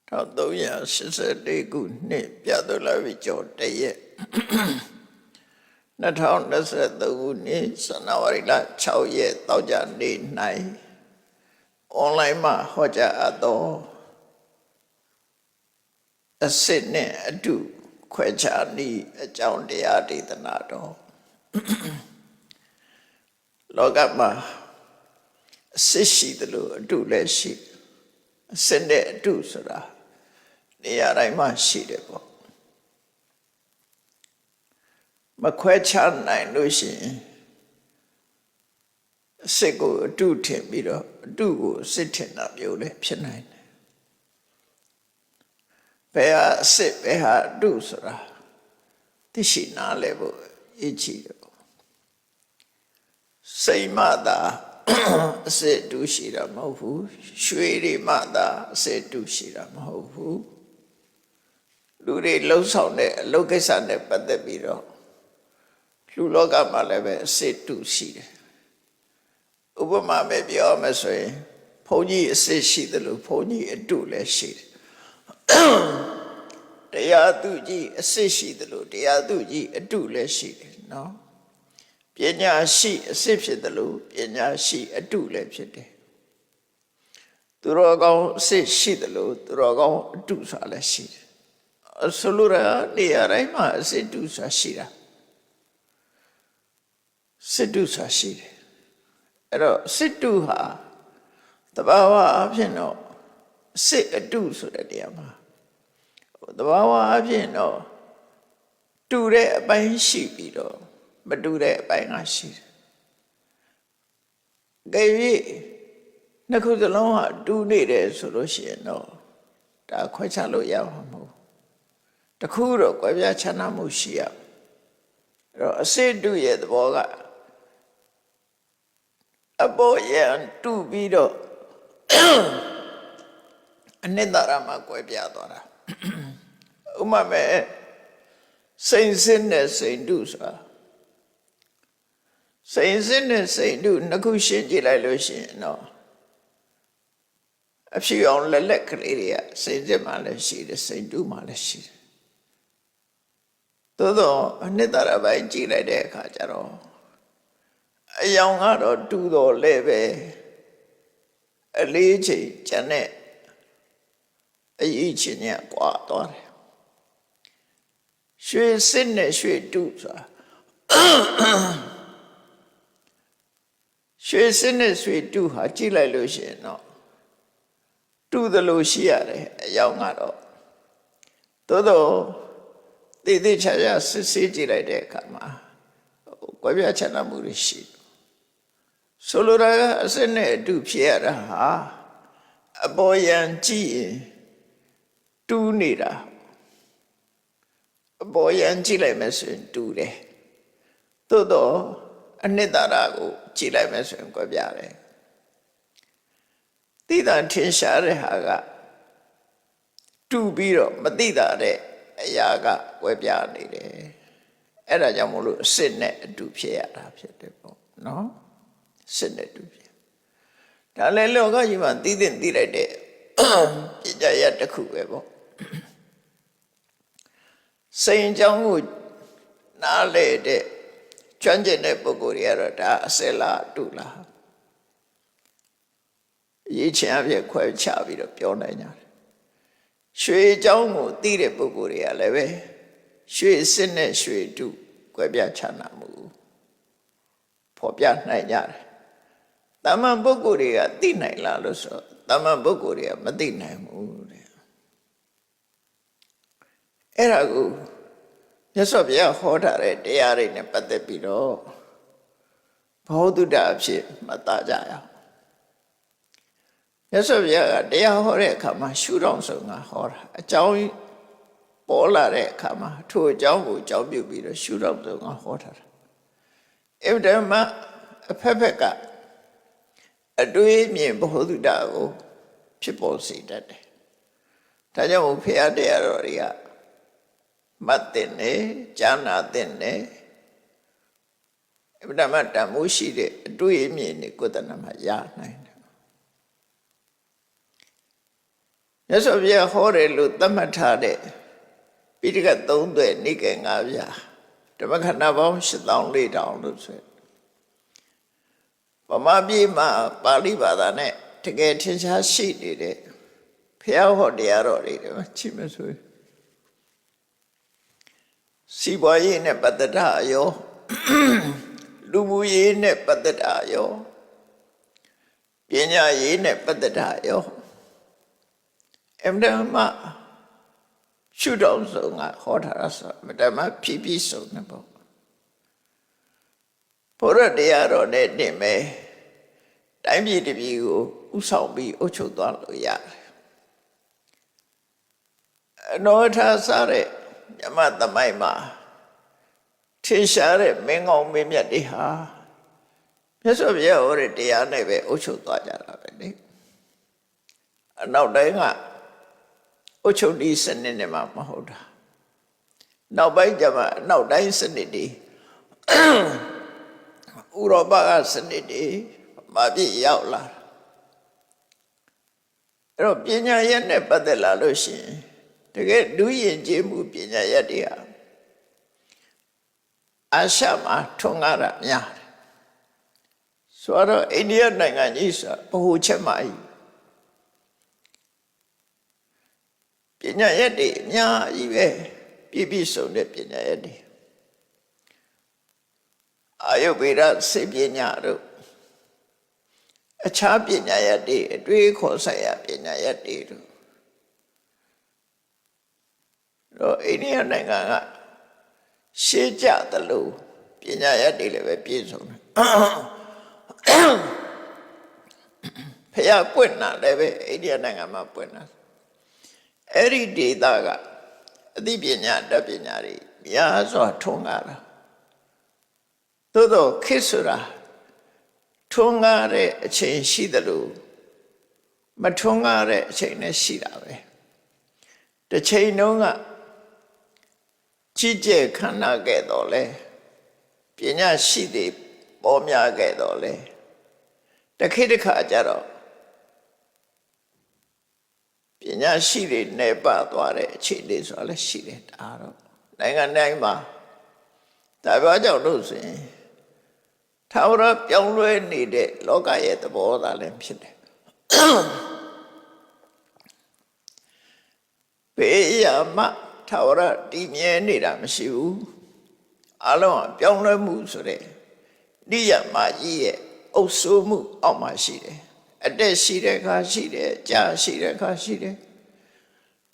1384ခုနှစ်ပြတ်သွားလာပြီကျော်တရက်2023ခုနှစ်ဇန်နဝါရီလ6ရက်တောက်ကြနေ့၌အွန်လိုင်းမှာဟောကြားအပ်သောအစစ်နှင့်အတူခွဲခြားနည်းအကြောင်းတရားဒေသနာတော်လောကမှာအစစ်ရှိသလိုအတူလည်းရှိအစစ်နဲ့အတူဆိုတာနေရာတိုင်းမှာရှိတယ်ပေါ့မခွဲခြားနိုင်လို့ရှိရင်အစစ်ကိုအတူထင်ပြီးတော့အတူကိုအစစ်ထင်တာမျိုးလည်းဖြစ်နိုင်တယ်ဘယ်ဟာအစစ်ဘယ်ဟာအတူဆိုတာသိရှိနားလည်ဖို့အရေးကြီးတယ်ပေါ့စိတ်မှသာအစစ်တူရှိတာမဟုတ်ဘူးရွှေတွေမှသာအစစ်တူရှိတာမဟုတ်ဘူးလူတွေလှုပ်ဆောင်တဲ့အလုပ်ကိစ္စနဲ့ပတ်သက်ပြီးတော့လူလောကမှာလည်းပဲအစစ်တူရှိတယ်ဥပမာပဲပြောမယ်ဆိုရင်ဘုန်းကြီးအစစ်ရှိတယ်လို့ဘုန်းကြီးအတူလည်းရှိတယ်တရားသူကြီးအစစ်ရှိတယ်လို့တရားသူကြီးအတူလည်းရှိတယ်နော်ပညာရှိအစစ်ဖြစ်တယ်လို့ပညာရှိအတူလည်းဖြစ်တယ်သူတော်ကောင်းအစစ်ရှိတယ်လို့သူတော်ကောင်းအတူဆိုတာလည်းရှိတယ်ဆိုလိုတာနေရာတိုင်းမှာအစစ်တူဆိုတာရှိတာစစ်တူဆိုတာရှိတယ်အဲ့တော့စစ်တူဟာတဘာဝအဖြစ်တော့စစ်အတူဆိုတဲ့နေရာမှာတဘာဝအဖြစ်တော့တူတဲ့အပိုင်းရှိပြီးတော့မတူတဲ့အပိုင်းကရှိတယ်။ကြည့်နှစ်ခုစလုံးဟာတူနေတယ်ဆိုလို့ရှိရင်တော့ဒါခွဲခြားလို့ရမှာမဟုတ်။တခုတော့ကွဲပြားခြားနားမှုရှိရ။အဲ့တော့အစစ်တူရဲ့သဘောကအပေါ်ရန်တူပြီးတော့အနှစ်သာရမှာကွဲပြားသွားတာ။ဥပမာမဲ့စိန်စစ်နဲ့စိန်တူဆိုတာစိန်စစ်နဲ့စိန်တူနှစ်ခုရှင်းကြည့်လိုက်လို့ရှိရင်တော့အဖြူအောင်လက်လက်ကလေးတွေကစိန်စစ်မှလည်းရှိတယ်စိန်တူမှလည်းရှိတယ်သို့တော့အနှစ်သာရပိုင်းကြည့်လိုက်တဲ့အခါကျတော့အယောင်ကတော့တူတော်လဲပဲအလေးချိန်ကျန်တဲ့အရေးချင်းညကွာသွားတယ်ရွှေစစ်နဲ့ရွှေတူဆိုတာရွှေစစ်နဲ့ရွှေတူဟာကြည့်လိုက်လို့ရှိရင်တော့တူသလိုရှိရတယ်အယောင်ကတော့သို့တော့တည်တည်ချာချာစစ်ဆေးကြည့်လိုက်တဲ့အခါမှာကွဲပြားခြားနားမှုတွေရှိဆိုလိုတာကအစစ်နဲ့အတူဖြစ်ရတာဟာအပေါ်ယံကြည့်ရင်တူနေတာအပေါ်ယံကြည့်လိုက်မယ်ဆိုရင်တူတယ်သို့တော့အနှစ်သာရကိုကြည့်လိုက်မယ်ဆိုရင်ကွဲပြားတယ်သိတာထင်ရှားတဲ့ဟာကတူပြီးတော့မသိတာတဲ့အရာကကွဲပြားနေတယ်အဲ့ဒါကြောင့်မို့လို့အစစ်နဲ့အတူဖြစ်ရတာဖြစ်တယ်ပေါ့နော်စစ်နဲ့တူဖြစ်ဒါလည်းလောကကြီးမှာသိတဲ့သိလိုက်တဲ့ပညာရတစ်ခုပဲပေါ့စိန်ကြောင့်ကိုနားလေတဲ့ကျွမ်းကျင်တဲ့ပုဂ္ဂိုလ်တွေကတော့ဒါအစလားတူလားရေးချင်အဖြစ်ခွဲခြားပြီးတော့ပြောနိုင်ကြတယ်ရွှေကြောင့်ကိုသိတဲ့ပုဂ္ဂိုလ်တွေကလည်းပဲရွှေစစ်နဲ့ရွှေတူကွဲပြားခြားနာမှုဖော်ပြနိုင်ကြတယ်တမန်ပုဂ္ဂိုလ်တွေကသိနိုင်လားလို့ဆိုတမန်ပုဂ္ဂိုလ်တွေကမသိနိုင်ဘူးတဲ့အဲ့ဒါကိုမြတ်စွာဘုရားဟောထားတဲ့တရားတွေနဲ့ပတ်သက်ပြီးတော့ဘောဓုတအဖြစ်မှတ်သားကြရအောင်မြတ်စွာဘုရားကတရားဟောတဲ့အခါမှာရှုထောင့်ဆုံးကဟောတာအကြောင်းပေါ်လာတဲ့အခါမှာထိုအကြောင်းကိုအကြောင်းပြုပြီးတော့ရှုထောင့်ဆုံးကဟောထားတာအဲ့ဒါမှအဖက်ဖက်ကအတွေးမြင်ဘောဓုတကိုဖြစ်ပေါ်စေတတ်တယ်ဒါကြောင့်ဘုရားတရားတော်တွေကမတ်တဲ့နဲ့ဉာဏ်နာတဲ့နဲ့အဗ္ဗဓမ္မတန်မိုးရှိတဲ့အတွေ့အမြင်တွေကိုယ်တဏ္ဍမှာရနိုင်တယ် မြတ်စွာဘုရားဟောတယ်လို့သတ်မှတ်ထားတဲ့ပိဋကတ်3 သွဲ့နိကေ9 ပြားဓမ္မခန္ဓာပေါင်း84,000လို့ဆိုဗမာပြည်မှာပါဠိဘာသာနဲ့တကယ်ထင်ရှားရှိနေတဲ့ဘုရားဟောတရားတော်တွေကြည့်မဆိုစီးပွားရေးနဲ့ပတ်သက်တာရောလူမှုရေးနဲ့ပတ်သက်တာရောပညာရေးနဲ့ပတ်သက်တာရောအမှန်မှရှုတော်ဆုံးကဟောထားတာဆိုအမှန်မှဖြည်းဖြည်းဆုံးနေပေါ့ဘုရားတရားတော်နဲ့တင်မယ်တိုင်းပြည်တစ်ပြည်ကိုဥဆောင်ပြီးအုပ်ချုပ်သွားလို့ရတယ်အနောထာစားတဲ့မြတ်သမိုင်းမှာထင်ရှားတဲ့မင်းကောင်းမင်းမြတ်တွေဟာမြတ်စွာဘုရားဟောတဲ့တရားနဲ့ပဲအုပ်ချုပ်သွားကြတာပဲလေအနောက်တိုင်းကအုပ်ချုပ်ဒီစနစ်နဲ့မှမဟုတ်တာနောက်ပိုင်းကျမှအနောက်တိုင်းစနစ်တွေဥရောပကစနစ်တွေမပြည့်ရောက်လာအဲ့တော့ပညာရက်နဲ့ပတ်သက်လာလို့ရှိရင်တကယ်ဒုယဉ်ကျေးမှုပညာရက်တွေဟာအာရှမှာထွန်းကားတာများတယ်ဆိုတော့အိန္ဒိယနိုင်ငံကြီးဆိုဗဟိုချက်မကြီးပညာရက်တွေအများကြီးပဲပြည့်စုံတဲ့ပညာရက်တွေအာယုဗေဒစေပညာတို့အခြားပညာရက်တွေအတွေ့အခေါ်ဆိုင်ရာပညာရက်တွေတို့တော့အိန္ဒိယနိုင်ငံကရှေးကြသလိုပညာရက်တွေလည်းပဲပြည့်စုံတယ်ဖျားပွင့်တာလည်းပဲအိန္ဒိယနိုင်ငံမှာပွင့်တာအဲ့ဒီဒေသကအသိပညာတတ်ပညာတွေများစွာထွန်းကားတာသို့တော့ခေတ်ဆိုတာထွန်းကားတဲ့အချိန်ရှိသလိုမထွန်းကားတဲ့အချိန်လည်းရှိတာပဲတစ်ချိန်တုန်းကကြီးကျယ်ခမ်းနားခဲ့တော့လေပညာရှိတွေပေါ်များခဲ့တော့လေတခေတ်တစ်ခါကျတော့ပညာရှိတွေနေပါသွားတဲ့အခြေအနေဆိုလည်းရှိတယ်ဒါတော့နိုင်ငံတိုင်းမှာဒါပြောကြောင့်လို့ဆိုရင်ထာဝရပြောင်းလဲနေတဲ့လောကရဲ့သဘောသာလည်းဖြစ်တယ်ဘေးရမထာဝရတည်မြဲနေတာမရှိဘူးအလုံးအပြောင်းလဲမှုဆိုတဲ့နိယမကြီးရဲ့အုပ်စိုးမှုအောက်မှာရှိတယ်အတက်ရှိတဲ့အခါရှိတယ်ကြာရှိတဲ့အခါရှိတယ်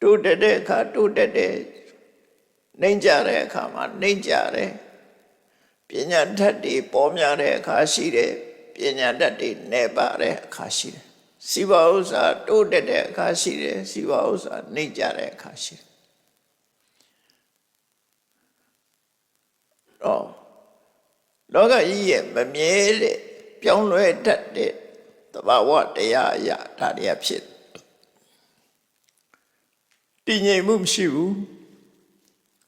တိုးတက်တဲ့အခါတိုးတက်တယ်နှိမ့်ကြတဲ့အခါမှာနှိမ့်ကြတယ်ပညာတတ်တွေပေါ်များတဲ့အခါရှိတယ်ပညာတတ်တွေနေပါတဲ့အခါရှိတယ်စီးပွားဥစ္စာတိုးတက်တဲ့အခါရှိတယ်စီးပွားဥစ္စာနှိမ့်ကြတဲ့အခါရှိတယ်တော့လောကကြီးရဲ့မမြဲတဲ့ပြောင်းလဲတတ်တဲ့သဘာဝတရားအရာဒါတွေကဖြစ်တည်ငြိမ်မှုမရှိဘူး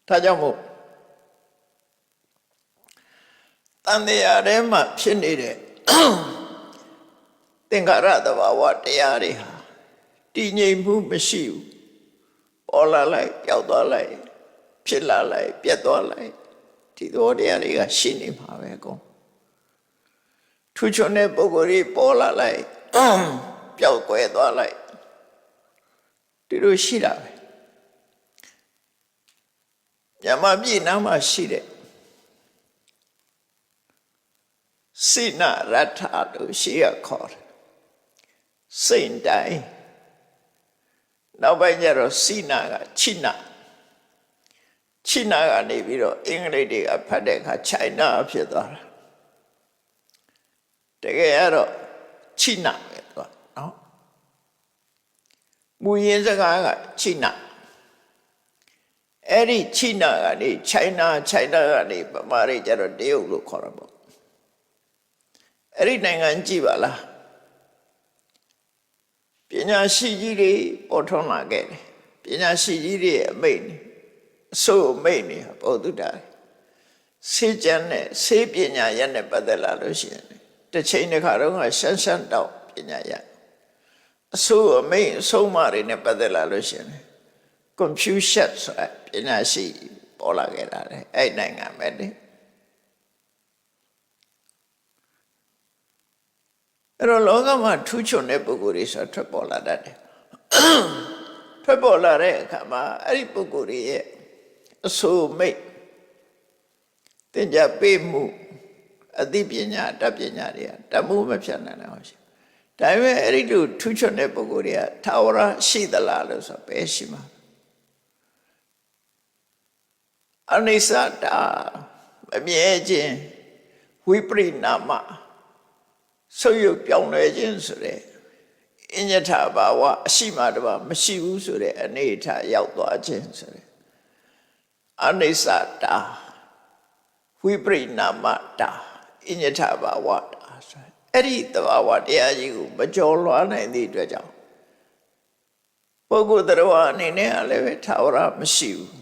ဒါကြောင့်မို့တန်တရားထဲမှာဖြစ်နေတဲ့သင်္ခါရသဘာဝတရားတွေဟာတည်ငြိမ်မှုမရှိဘူးပေါ်လာလိုက်ပျောက်သွားလိုက်ဖြစ်လာလိုက်ပြတ်သွားလိုက်ဒီသဘောတရားတွေကရှိနေမှာပဲအကုန်ထူးချွန်တဲ့ပုဂ္ဂိုလ်ကြီးပေါ်လာလိုက်ပျောက်ကွယ်သွားလိုက်ဒီလိုရှိတာပဲညမပြည်နားမှာရှိတဲ့စိနရထလို့ရှိရခေါ်တယ်စိတ်တိုင်းနောက်ပိုင်းကျတော့စိနကချိနကနေပြီးတော့အင်္ဂလိပ်တွေကဖတ်တဲ့အခါချိုင်နာဖြစ်သွားတာတကယ်ကတော့ချိနပဲသူကနော်မူရင်းစကားကချိနအဲ့ဒီချိနကနေချိုင်နာကနေဗမာတွေကျတော့တရုတ်လို့ခေါ်တာပေါ့အဲ့ဒီနိုင်ငံကြည့်ပါလားပညာရှိကြီးတွေပေါ်ထွန်းလာခဲ့တယ်ပညာရှိကြီးတွေအမိတ်နေအစိုးအမိတ်နေဘုဒ္ဓတာဆေးကျမ်းနဲ့ဆေးပညာရက်နဲ့ပတ်သက်လာလို့ရှိရင်တစ်ချိန်တစ်ခါတော့ရှမ်းတောက်ပညာရက် အဆိုးအမိန်အဆုံးအမတွေနဲ့ပတ်သက်လာလို့ရှိရင် Confucius ဆိုတာပညာရှိပေါ်လာခဲ့တာလေအဲ့နိုင်ငံပဲလေအဲ့တော့လောကမှာထူးချွန်တဲ့ပုဂ္ဂိုလ်တွေဆိုတာထွက်ပေါ်လာတတ်တယ်ထွက်ပေါ်လာတဲ့အခါမှာအဲ့ဒီပုဂ္ဂိုလ်တွေရဲ့အဆိုးမိတ်သင်ကြားပေးမှုအသိပညာတတ်ပညာတွေကတမှုမဖြတ်နိုင်အောင်ရှိဒါပေမဲ့အဲ့ဒီလိုထူးချွန်တဲ့ပုဂ္ဂိုလ်တွေကထာဝရရှိသလားလို့ဆိုပဲရှိမှာအနိစ္စတာမမြဲခြင်းဝိပရိနာမဆုပ်ယုပ်ပြောင်းလဲခြင်းဆိုတဲ့အညထဘာဝအရှိမတပါမရှိဘူးဆိုတဲ့အနေအထားရောက်သွားခြင်းဆိုတဲ့အနိစ္စတာဝိပရိနာမတာအညထဘာဝတာဆိုအဲ့ဒီသဘာဝတရားကြီးကိုမကျော်လွှားနိုင်သည့်အတွက်ကြောင့်ပုဂ္ဂိုလ်တော်အနေနဲ့လည်းပဲထာဝရမရှိဘူး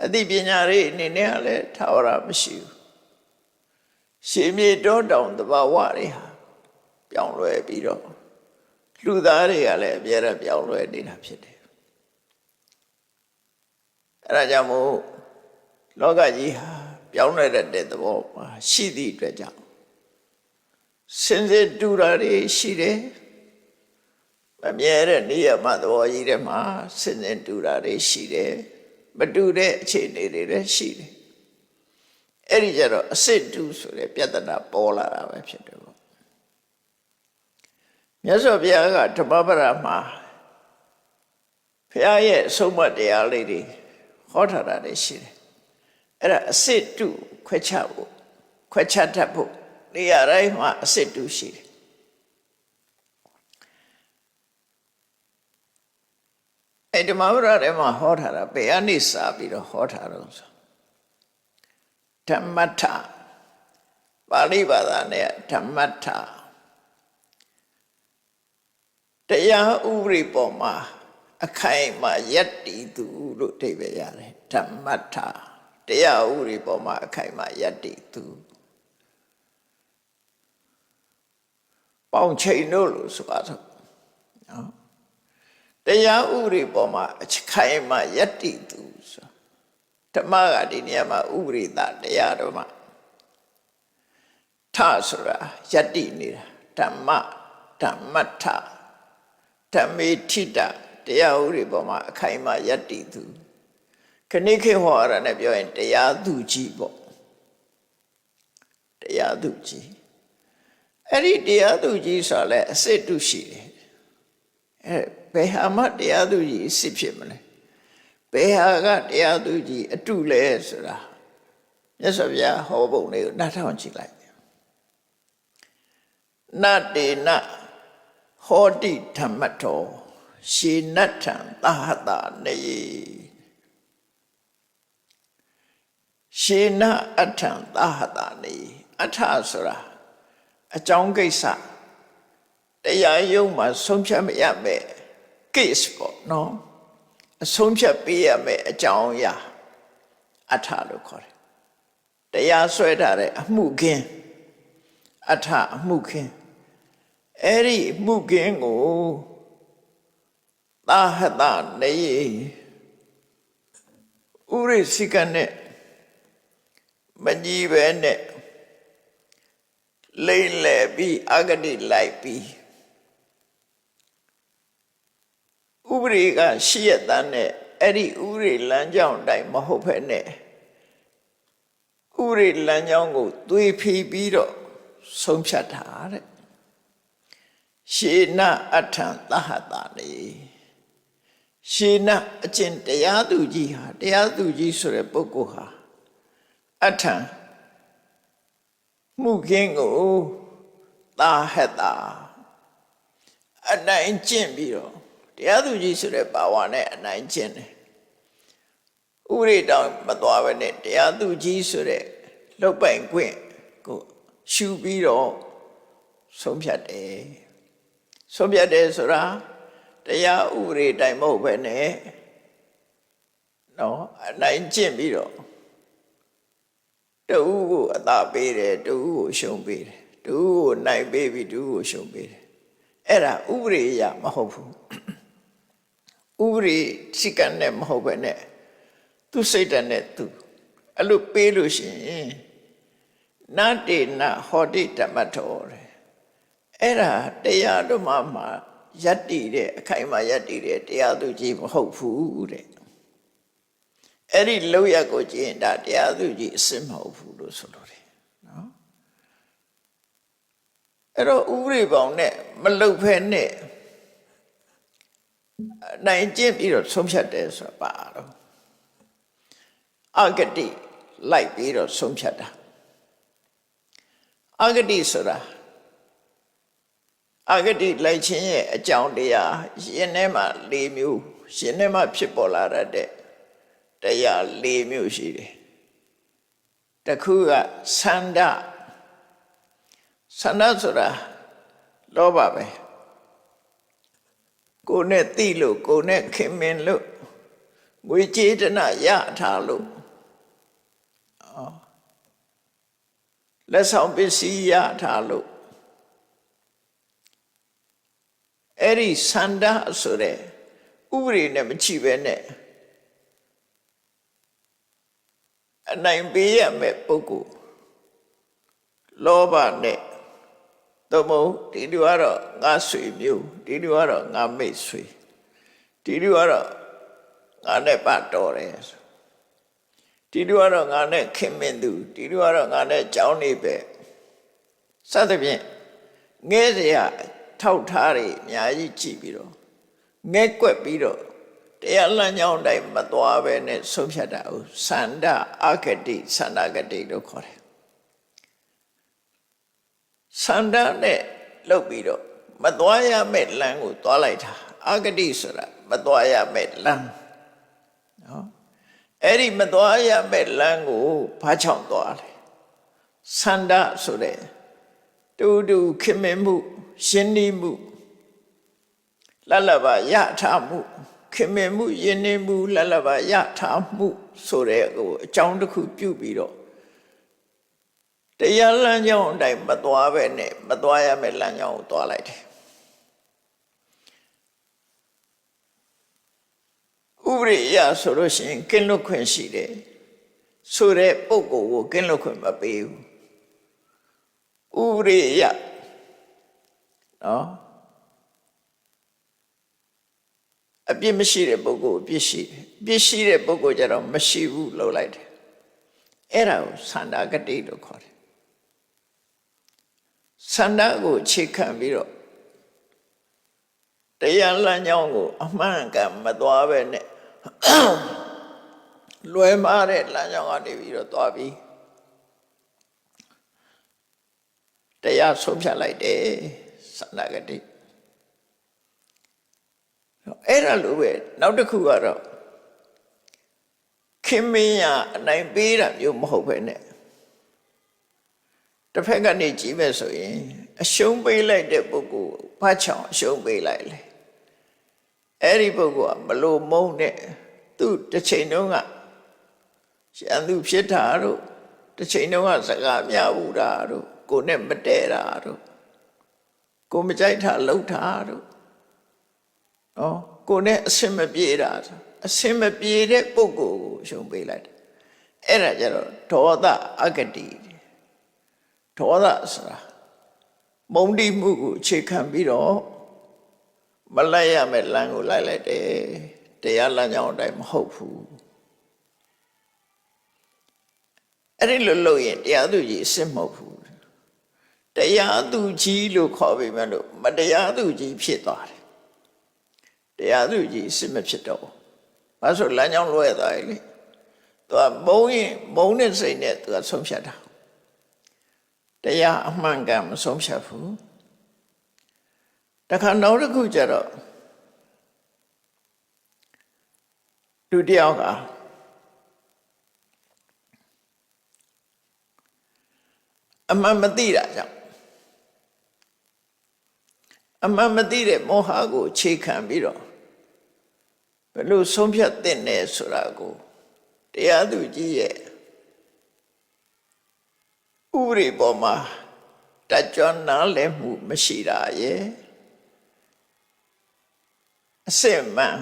အသိပညာတွေအနေနဲ့လည်းထာဝရမရှိဘူးရှင်မြေတောတောင်သဘာဝတွေဟာပြောင်းလဲပြီးတော့လူသားတွေကလည်းအများအားပြောင်းလဲနေတာဖြစ်တယ်အဲဒါကြောင့်မို့လောကကြီးဟာပြောင်းလဲတဲ့သဘောမှာရှိသည့်အတွက်ကြောင့်စင်စစ်တူတာတွေရှိတယ်မမြဲတဲ့နေရာမှာသဘောကြီးထဲမှာစင်စစ်တူတာတွေရှိတယ်မတူတဲ့အခြေအနေတွေလည်းရှိတယ်အဲ့ဒီကြတော့အစစ်တူဆိုတဲ့ပြဿနာပေါ်လာတာပဲဖြစ်တယ်ပေါ့မြတ်စွာဘုရားကဓမ္မပဒမှာဘုရားရဲ့အဆုံးအမတရားလေးတွေဟောထားတာတွေရှိတယ်အဲ့ဒါအစစ်တူခွဲခြားဖို့ခွဲခြားတတ်ဖို့နေရာတိုင်းမှာအစစ်တူရှိတယ်အဲ့ဓမ္မပဒထဲမှာဟောထားတာဘယ်အနေစာပြီးတော့ဟောထားတော့ဆိုဓမ္မထပါဠိဘာသာနဲ့ဓမ္မထတရားဥပဒေပေါ်မှာအခိုင်အမာယက်တည်သူလို့အဓိပ္ပာယ်ရတယ်ဓမ္မထတရားဥပဒေပေါ်မှာအခိုင်အမာယက်တည်သူပေါင်ချိန်တို့လို့ဆိုပါတော့နော်တရားဥပဒေပေါ်မှာအခိုင်အမာယက်တည်သူဆိုဓမ္မကဒီနေရာမှာဥပရိသတရားတော်မှာထဆိုတာယတ္တိနေတာဓမ္မဓမ္မထဓမ္မေထိတတရားဥပဒေပေါ်မှာအခိုင်အမာယတ္တိသူခဏိခေဟောရနဲ့ပြောရင်တရားသူကြီးပေါ့တရားသူကြီးအဲ့ဒီတရားသူကြီးဆိုလဲအစစ်တုရှိတယ်အဲ့ဘယ်ဟာမှတရားသူကြီးအစစ်ဖြစ်မလဲဘယ်ဟာကတရားသူကြီးအတုလဲဆိုတာမြတ်စွာဘုရားဟောပုံလေးကိုနားထောင်ကြည့်လိုက်နတေနဟောတိဓမ္မတောရှေနထံသဟတနေရှေနအထံသဟတနေအထဆိုတာအကြောင်းကိစ္စတရားရုံးမှာဆုံးဖြတ်မရမယ် case ပေါ့နော်အဆုံးဖြတ်ပေးရမယ်အကြောင်းအရာအထလို့ခေါ်တယ်တရားဆွဲထားတဲ့အမှုခင်းအထအမှုခင်းအဲ့ဒီအမှုခင်းကိုသာဟတနေဥရိစိကနဲ့မကြီးပဲနဲ့လိမ့်လေပြီးအဂတိလိုက်ပြီးဥပရိကရှိရတဲ့နဲ့အဲ့ဒီဥရိလမ်းကြောင်းတိုင်းမဟုတ်ဖ ೇನೆ ဥရိလမ်းကြောင်းကိုသွေဖီပြီးတော့ဆုံးဖြတ်တာတဲ့ရှေနအထံသဟတာနေရှေနအကျင့်တရားသူကြီးဟာတရားသူကြီးဆိုတဲ့ပုဂ္ဂိုလ်ဟာအထံမှုခင်းကိုသာဟတာအနိုင်ကျင့်ပြီးတော့တရားသူကြီးဆိုတဲ့ဘာဝနဲ့အနိုင်ကျင့်တယ်ဥရိတောင်မသွားဘဲနဲ့တရားသူကြီးဆိုတဲ့လောက်ပိုင်ခွင့်ကိုရှုပြီးတော့ဆုံးဖြတ်တယ်ဆုံးဖြတ်တယ်ဆိုတာတရားဥပဒေတိုင်းမဟုတ်ဘဲနဲ့နော်အနိုင်ကျင့်ပြီးတော့တူကိုအသာပေးတယ်တူကိုရှုံးပေးတယ်တူကိုနိုင်ပေးပြီးတူကိုရှုံးပေးတယ် အဲ့ဒါဥပဒေအရမဟုတ်ဘူးဥပဒေစိတ်ကနဲ့မဟုတ်ပဲနဲ့သူစိတ်ဓာတ်နဲ့သူအဲ့လိုပေးလို့ရှိရင်နတေနဟောတိဓမ္မထောတဲ့အဲ့ဒါတရားတို့မှယတ္တိတဲ့အခိုင်အမာယတ္တိတဲ့တရားသူကြီးမဟုတ်ဘူးတဲ့အဲ့ဒီလောက်ရကိုကြည့်ရင်ဒါတရားသူကြီးအစစ်မဟုတ်ဘူးလို့ဆိုလို့တယ်နော်အဲ့တော့ဥပဒေပေါင်းနဲ့မလုတ်ဖဲနဲ့နိုင်ကျင့်ပြီးတော့ဆုံးဖြတ်တယ်ဆိုတာပါတော့အဂတိလိုက်ပြီးတော့ဆုံးဖြတ်တာအဂတိဆိုတာအဂတိလိုက်ခြင်းရဲ့အကြောင်းတရားရှင်ထဲမှာ၄မျိုးရှင်ထဲမှာဖြစ်ပေါ်လာတဲ့တရား၄မျိုးရှိတယ်တစ်ခုကဆန္ဒဆိုတာလောဘပဲကိုယ်နဲ့သိလို့ကိုယ်နဲ့ခင်မင်လို့ငွေကြေးတနာရထားလို့လက်ဆောင်ပစ္စည်းရထားလို့အဲ့ဒီဆန္ဒဆိုတဲ့ဥပဒေနဲ့မချိပဲနဲ့အနိုင်ပေးရမယ့်ပုဂ္ဂိုလ်လောဘနဲ့သို့မဟုတ်ဒီလိုကတော့ငါဆွေမျိုးဒီလိုကတော့ငါမိတ်ဆွေဒီလိုကတော့ငါနဲ့ပတ်တော်တယ်ဒီလိုကတော့ငါနဲ့ခင်မင်သူဒီလိုကတော့ငါနဲ့ကြောင်းနေပဲစသဖြင့်ငဲစရာထောက်ထားတွေအများကြီးကြည့်ပြီးတော့ငဲကွက်ပြီးတော့တရားလမ်းကြောင်းတိုင်းမသွားပဲနဲ့ဆုံးဖြတ်တာကိုသန္တာအဂတိသန္တာဂတိလို့ခေါ်တယ်သန္တာနဲ့လုပ်ပြီးတော့မသွားရမယ့်လမ်းကိုသွားလိုက်တာအဂတိဆိုတာမသွားရမယ့်လမ်းနော်အဲ့ဒီမသွားရမယ့်လမ်းကိုဘာကြောင့်သွားလဲသန္တာဆိုတဲ့တူခင်မင်မှုရှင်းနေမှုလလဘရထားမှုခင်မင်မှုယဉ်နေမှုလလဘရထားမှုဆိုတဲ့ဟိုအကြောင်းတစ်ခုပြုပြီးတော့တရားလမ်းကြောင်းအတိုင်းမသွားပဲနဲ့မသွားရမယ့်လမ်းကြောင်းကိုသွားလိုက်တယ်ဥပဒေအရဆိုလို့ရှိရင်ကင်းလွတ်ခွင့်ရှိတယ်ဆိုတဲ့ပုဂ္ဂိုလ်ကိုကင်းလွတ်ခွင့်မပေးဘူးဥပဒေအရနော်အပြစ်မရှိတဲ့ပုဂ္ဂိုလ်အပြစ်ရှိတယ်အပြစ်ရှိတဲ့ပုဂ္ဂိုလ်ကြတော့မရှိဘူးလုပ်လိုက်တယ်အဲ့ဒါကိုသန္တာဂတိလို့ခေါ်တယ်သန္တာကိုအခြေခံပြီးတော့တရားလမ်းကြောင်းကိုအမှန်ကန်မသွားပဲနဲ့လွယ်မားတဲ့လမ်းကြောင်းကနေပြီးတော့သွားပြီးတရားဆုံးဖြတ်လိုက်တယ်သန္တာဂတိအဲ့ဒါလိုပဲနောက်တစ်ခုကတော့ခင်မင်းရအနိုင်ပေးတာမျိုးမဟုတ်ပဲနဲ့တစ်ဖက်ကနေကြည့်မဲ့ဆိုရင်အရှုံးပေးလိုက်တဲ့ပုဂ္ဂိုလ်ဘာချောင်အရှုံးပေးလိုက်လေအဲ့ဒီပုဂ္ဂိုလ်ကမလို့မုန်းတဲ့သူတစ်ချိန်တုန်းကရန်သူဖြစ်တာတို့တစ်ချိန်တုန်းကစကားများဘူးတာတို့ကိုနဲ့မတည့်တာတို့ကိုမကြိုက်တာလှုပ်တာတို့နော်ကိုနဲ့အဆင်မပြေတာအဆင်မပြေတဲ့ပုဂ္ဂိုလ်ကိုရှုံးပေးလိုက်တယ်အဲ့ဒါကြတော့ဒေါသအဂတိဒေါသဆိုတာမုန်းတိမှုကိုအခြေခံပြီးတော့မလိုက်ရမယ့်လမ်းကိုလိုက်လိုက်တယ်တရားလမ်းကြောင်းအတိုင်းမဟုတ်ဘူးအဲ့ဒီလိုလုပ်ရင်တရားသူကြီးအစစ်မဟုတ်ဘူးတရားသူကြီးလို့ခေါ်ပြီးမှလို့မတရားသူကြီးဖြစ်သွားတယ်တရားသူကြီးအစစ်မဖြစ်တော့ဘူးဘာလို့ဆိုလမ်းကြောင်းလွဲသွားပြီလေသူကမုန်းရင်မုန်းတဲ့စိတ်နဲ့သူကဆုံးဖြတ်တာတရားအမှန်ကန်မဆုံးဖြတ်ဘူးတခါနောက်တစ်ခုကျတော့လူတယောက်ကအမှန်မသိတာကြောင့်အမှန်မသိတဲ့မောဟကိုအခြေခံပြီးတော့ဘယ်လိုဆုံးဖြတ်သင့်တယ်ဆိုတာကိုတရားသူကြီးရဲ့ဥပဒေပေါ်မှာတကြွနားလည်မှုမရှိတာရဲ့ အစစ်မှန်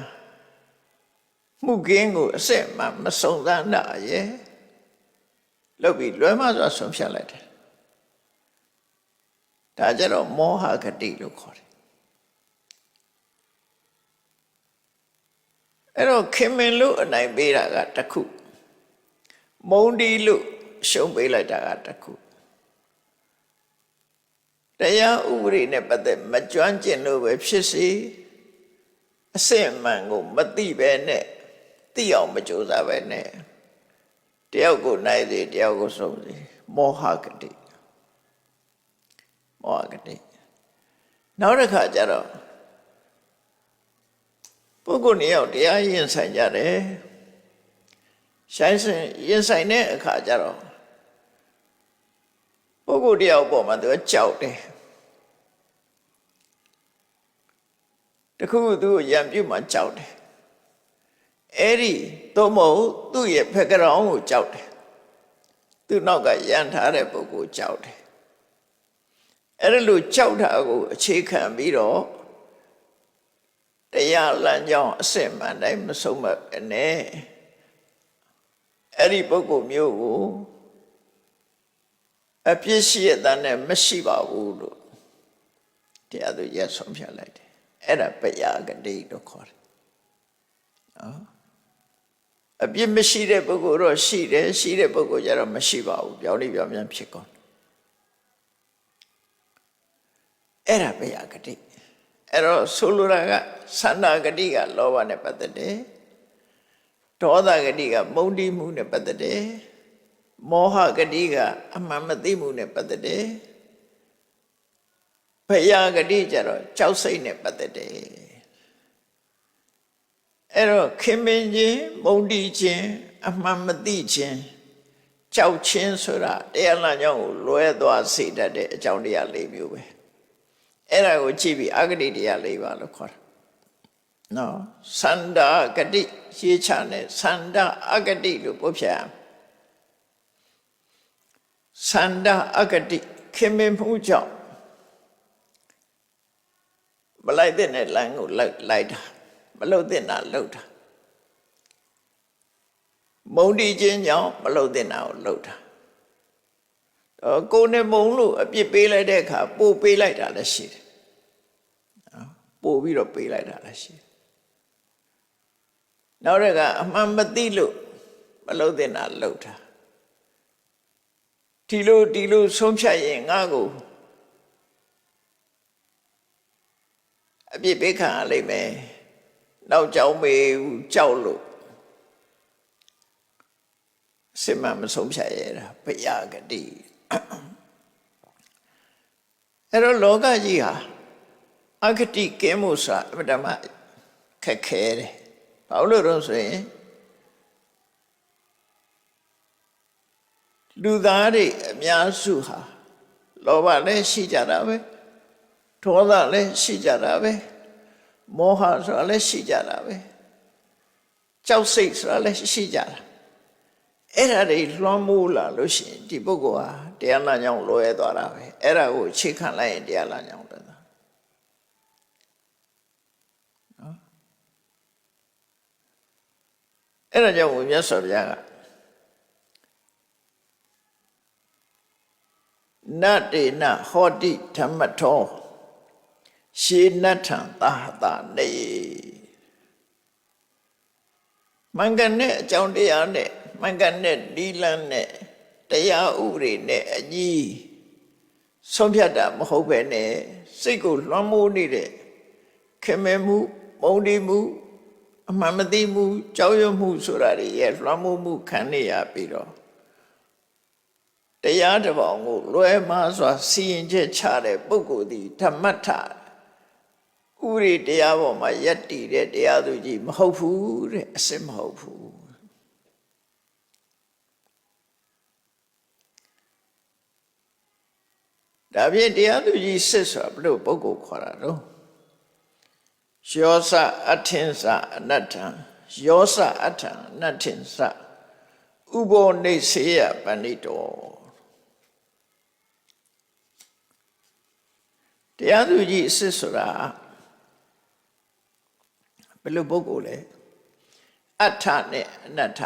မှုကင်းကိုအစစ်မှန်မစုံစမ်းတာရဲ့လုပ်ပြီးလွယ်မစွာဆုံးဖြတ်လိုက်တယ်ဒါကြတော့မောဟဂတိလို့ခေါ်တယ်အဲ့တော့ခင်မင်လို့အနိုင်ပေးတာကတစ်ခုမုံဒီလို့ရှုံးပေးလိုက်တာကတစ်ခုတရားဥပဒေနဲ့ပတ်သက်မကျွမ်းကျင်လို့ပဲဖြစ်စီအစစ်အမှန်ကိုမသိပဲနဲ့သိအောင်မကြိုးစားပဲနဲ့တယောက်ကိုနိုင်စေတယောက်ကိုဆုံးစေမောဟဂတိမောဟဂတိနောက်တစ်ခါကျတော့ပုဂ္ဂိုလ်နှစ်ယောက်တရားရင်ဆိုင်ကြတယ်ရင်ဆိုင်တဲ့အခါကျတော့ပုဂ္ဂိုလ်တယောက်ပေါ်မှာသူကကြောက်တယ်တခုသူ့ကိုရံပြုတ်မှကြောက်တယ်အဲ့ဒီသို့မဟုတ်သူ့ရဲ့ဖက်ကရောင်းကိုကြောက်တယ်သူ့နောက်ကရံထားတဲ့ပုဂ္ဂိုလ်ကြောက်တယ်အဲ့ဒါလိုကြောက်တာကိုအခြေခံပြီးတော့တရားလမ်းကြောင်းအစစ်မှန်တိုင်းမဆုံးမနဲ့အဲ့ဒီပုဂ္ဂိုလ်မျိုးကိုအပြစ်ရှိရတဲ့နဲ့မရှိပါဘူးလို့တရားသူရဆုံးဖြတ်လိုက်တယ်အဲ့ဒါပယဂတိလို့ခေါ်တယ်နော်အပြစ်မရှိတဲ့ပုဂ္ဂိုလ်တော့ရှိတယ်ရှိတဲ့ပုဂ္ဂိုလ်ကျတော့မရှိပါဘူးပြောင်းနေပြောင်းပြန်ဖြစ်ကုန်အဲ့ဒါပယဂတိအဲ့တော့ဆိုလိုတာကသန္တာဂတိကလောဘနဲ့ပတ်သက်တယ်ဒေါသဂတိကမုန်းတီးမှုနဲ့ပတ်သက်တယ်မောဟဂတိကအမှန်မသိမှုနဲ့ပတ်သက်တယ်ဘယဂတိကျတော့ကြောက်စိတ်နဲ့ပတ်သက်တယ်အဲ့တော့ခင်မင်ခြင်းမုန်းတီးခြင်းအမှန်မသိခြင်းကြောက်ခြင်းဆိုတာတရားလမ်းကြောင်းကိုလွဲသွားစေတတ်တဲ့အကြောင်းတရား၄မျိုးပဲအဲ့ဒါကိုကြည့်ပြီးအဂတိတရား၄ပါးလို့ခေါ်တာနော်သန္တာဂတိရေးချနဲ့သန္တာအဂတိလို့ပုတ်ဖြတ်သန္တာအဂတိခင်မင်မှုကြောင့်မလိုက်တဲ့လမ်းကိုလိုက်တာမလုပ်တဲ့နာလုပ်တာမုန်းတီးခြင်းကြောင့်မလုပ်တဲ့နာကိုလုပ်တာကိုယ်နဲ့မုန်းလို့အပြစ်ပေးလိုက်တဲ့အခါပို့ပေးလိုက်တာလည်းရှိတယ်ပို့ပြီးတော့ပေးလိုက်တာလည်းရှိတယ်နောက်တစ်ခါအမှန်မသိလို့မလုပ်တဲ့နာလုပ်တာဒီလိုဆုံးဖြတ်ရင်ငါ့ကိုအပြစ်ပေးခံရလိမ့်မယ်နောက်ကြောင်းမေးကြောက်လို့စိတ်မဆုံးဖြတ်ရတာဘယဂတိအဲ့တော့လောကကြီးဟာအဂတိကင်းမှုဆိုတာအမှန်တမ်းခက်ခဲတယ်ဘာလို့လဲဆိုရင်လူသားတွေအများစုဟာလောဘလည်းရှိကြတာပဲဒေါသလည်းရှိကြတာပဲမောဟဆိုတာလည်းရှိကြတာပဲကြောက်စိတ်ဆိုတာလည်းရှိကြတာအဲ့ဒါတွေလွှမ်းမိုးလာလို့ရှိရင်ဒီပုဂ္ဂိုလ်ဟာတရားလမ်းကြောင်းလွဲသွားတာပဲအဲ့ဒါကိုအခြေခံလိုက်ရင်တရားလမ်းကြောင်းလွဲသွားနော်အဲ့ဒါကြောင့်မြတ်စွာဘုရားကနတေနဟောတိဓမ္မထောရှေနထံသာဟတနေမင်္ဂန်နဲ့အကြောင်းတရားနဲ့မင်္ဂန်နဲ့ဒီလန်းနဲ့တရားဥပဒေနဲ့အညီဆုံးဖြတ်တာမဟုတ်ပဲနဲ့စိတ်ကိုလွှမ်းမိုးနေတဲ့ခင်မဲမှုမုန်းတီးမှုအမှန်မသိမှုကြောက်ရွံ့မှုဆိုတာတွေရဲ့လွှမ်းမိုးမှုခံနေရပြီးတော့တရားတစ်ပေါင်းကိုလွဲမှားစွာစီရင်ချက်ချတဲ့ပုဂ္ဂိုလ်သည်ဓမ္မထဥရိတရားပေါ်မှာယက်တည်တဲ့တရားသူကြီးမဟုတ်ဘူးတဲ့အစစ်မဟုတ်ဘူးဒါဖြင့်တရားသူကြီးစစ်ဆိုတာဘယ်လိုပုဂ္ဂိုလ်ခေါ်တာတော့ယောစအထင်္စအနတ္ထံယောစအထံအနတ္ထင်္စဥဘောနေစေယပဏိတောတရားသူကြီးအစစ်ဆိုတာ ဘယ်လိုပုဂ္ဂိုလ်လဲအဋ္ဌနဲ့အနတ္ထ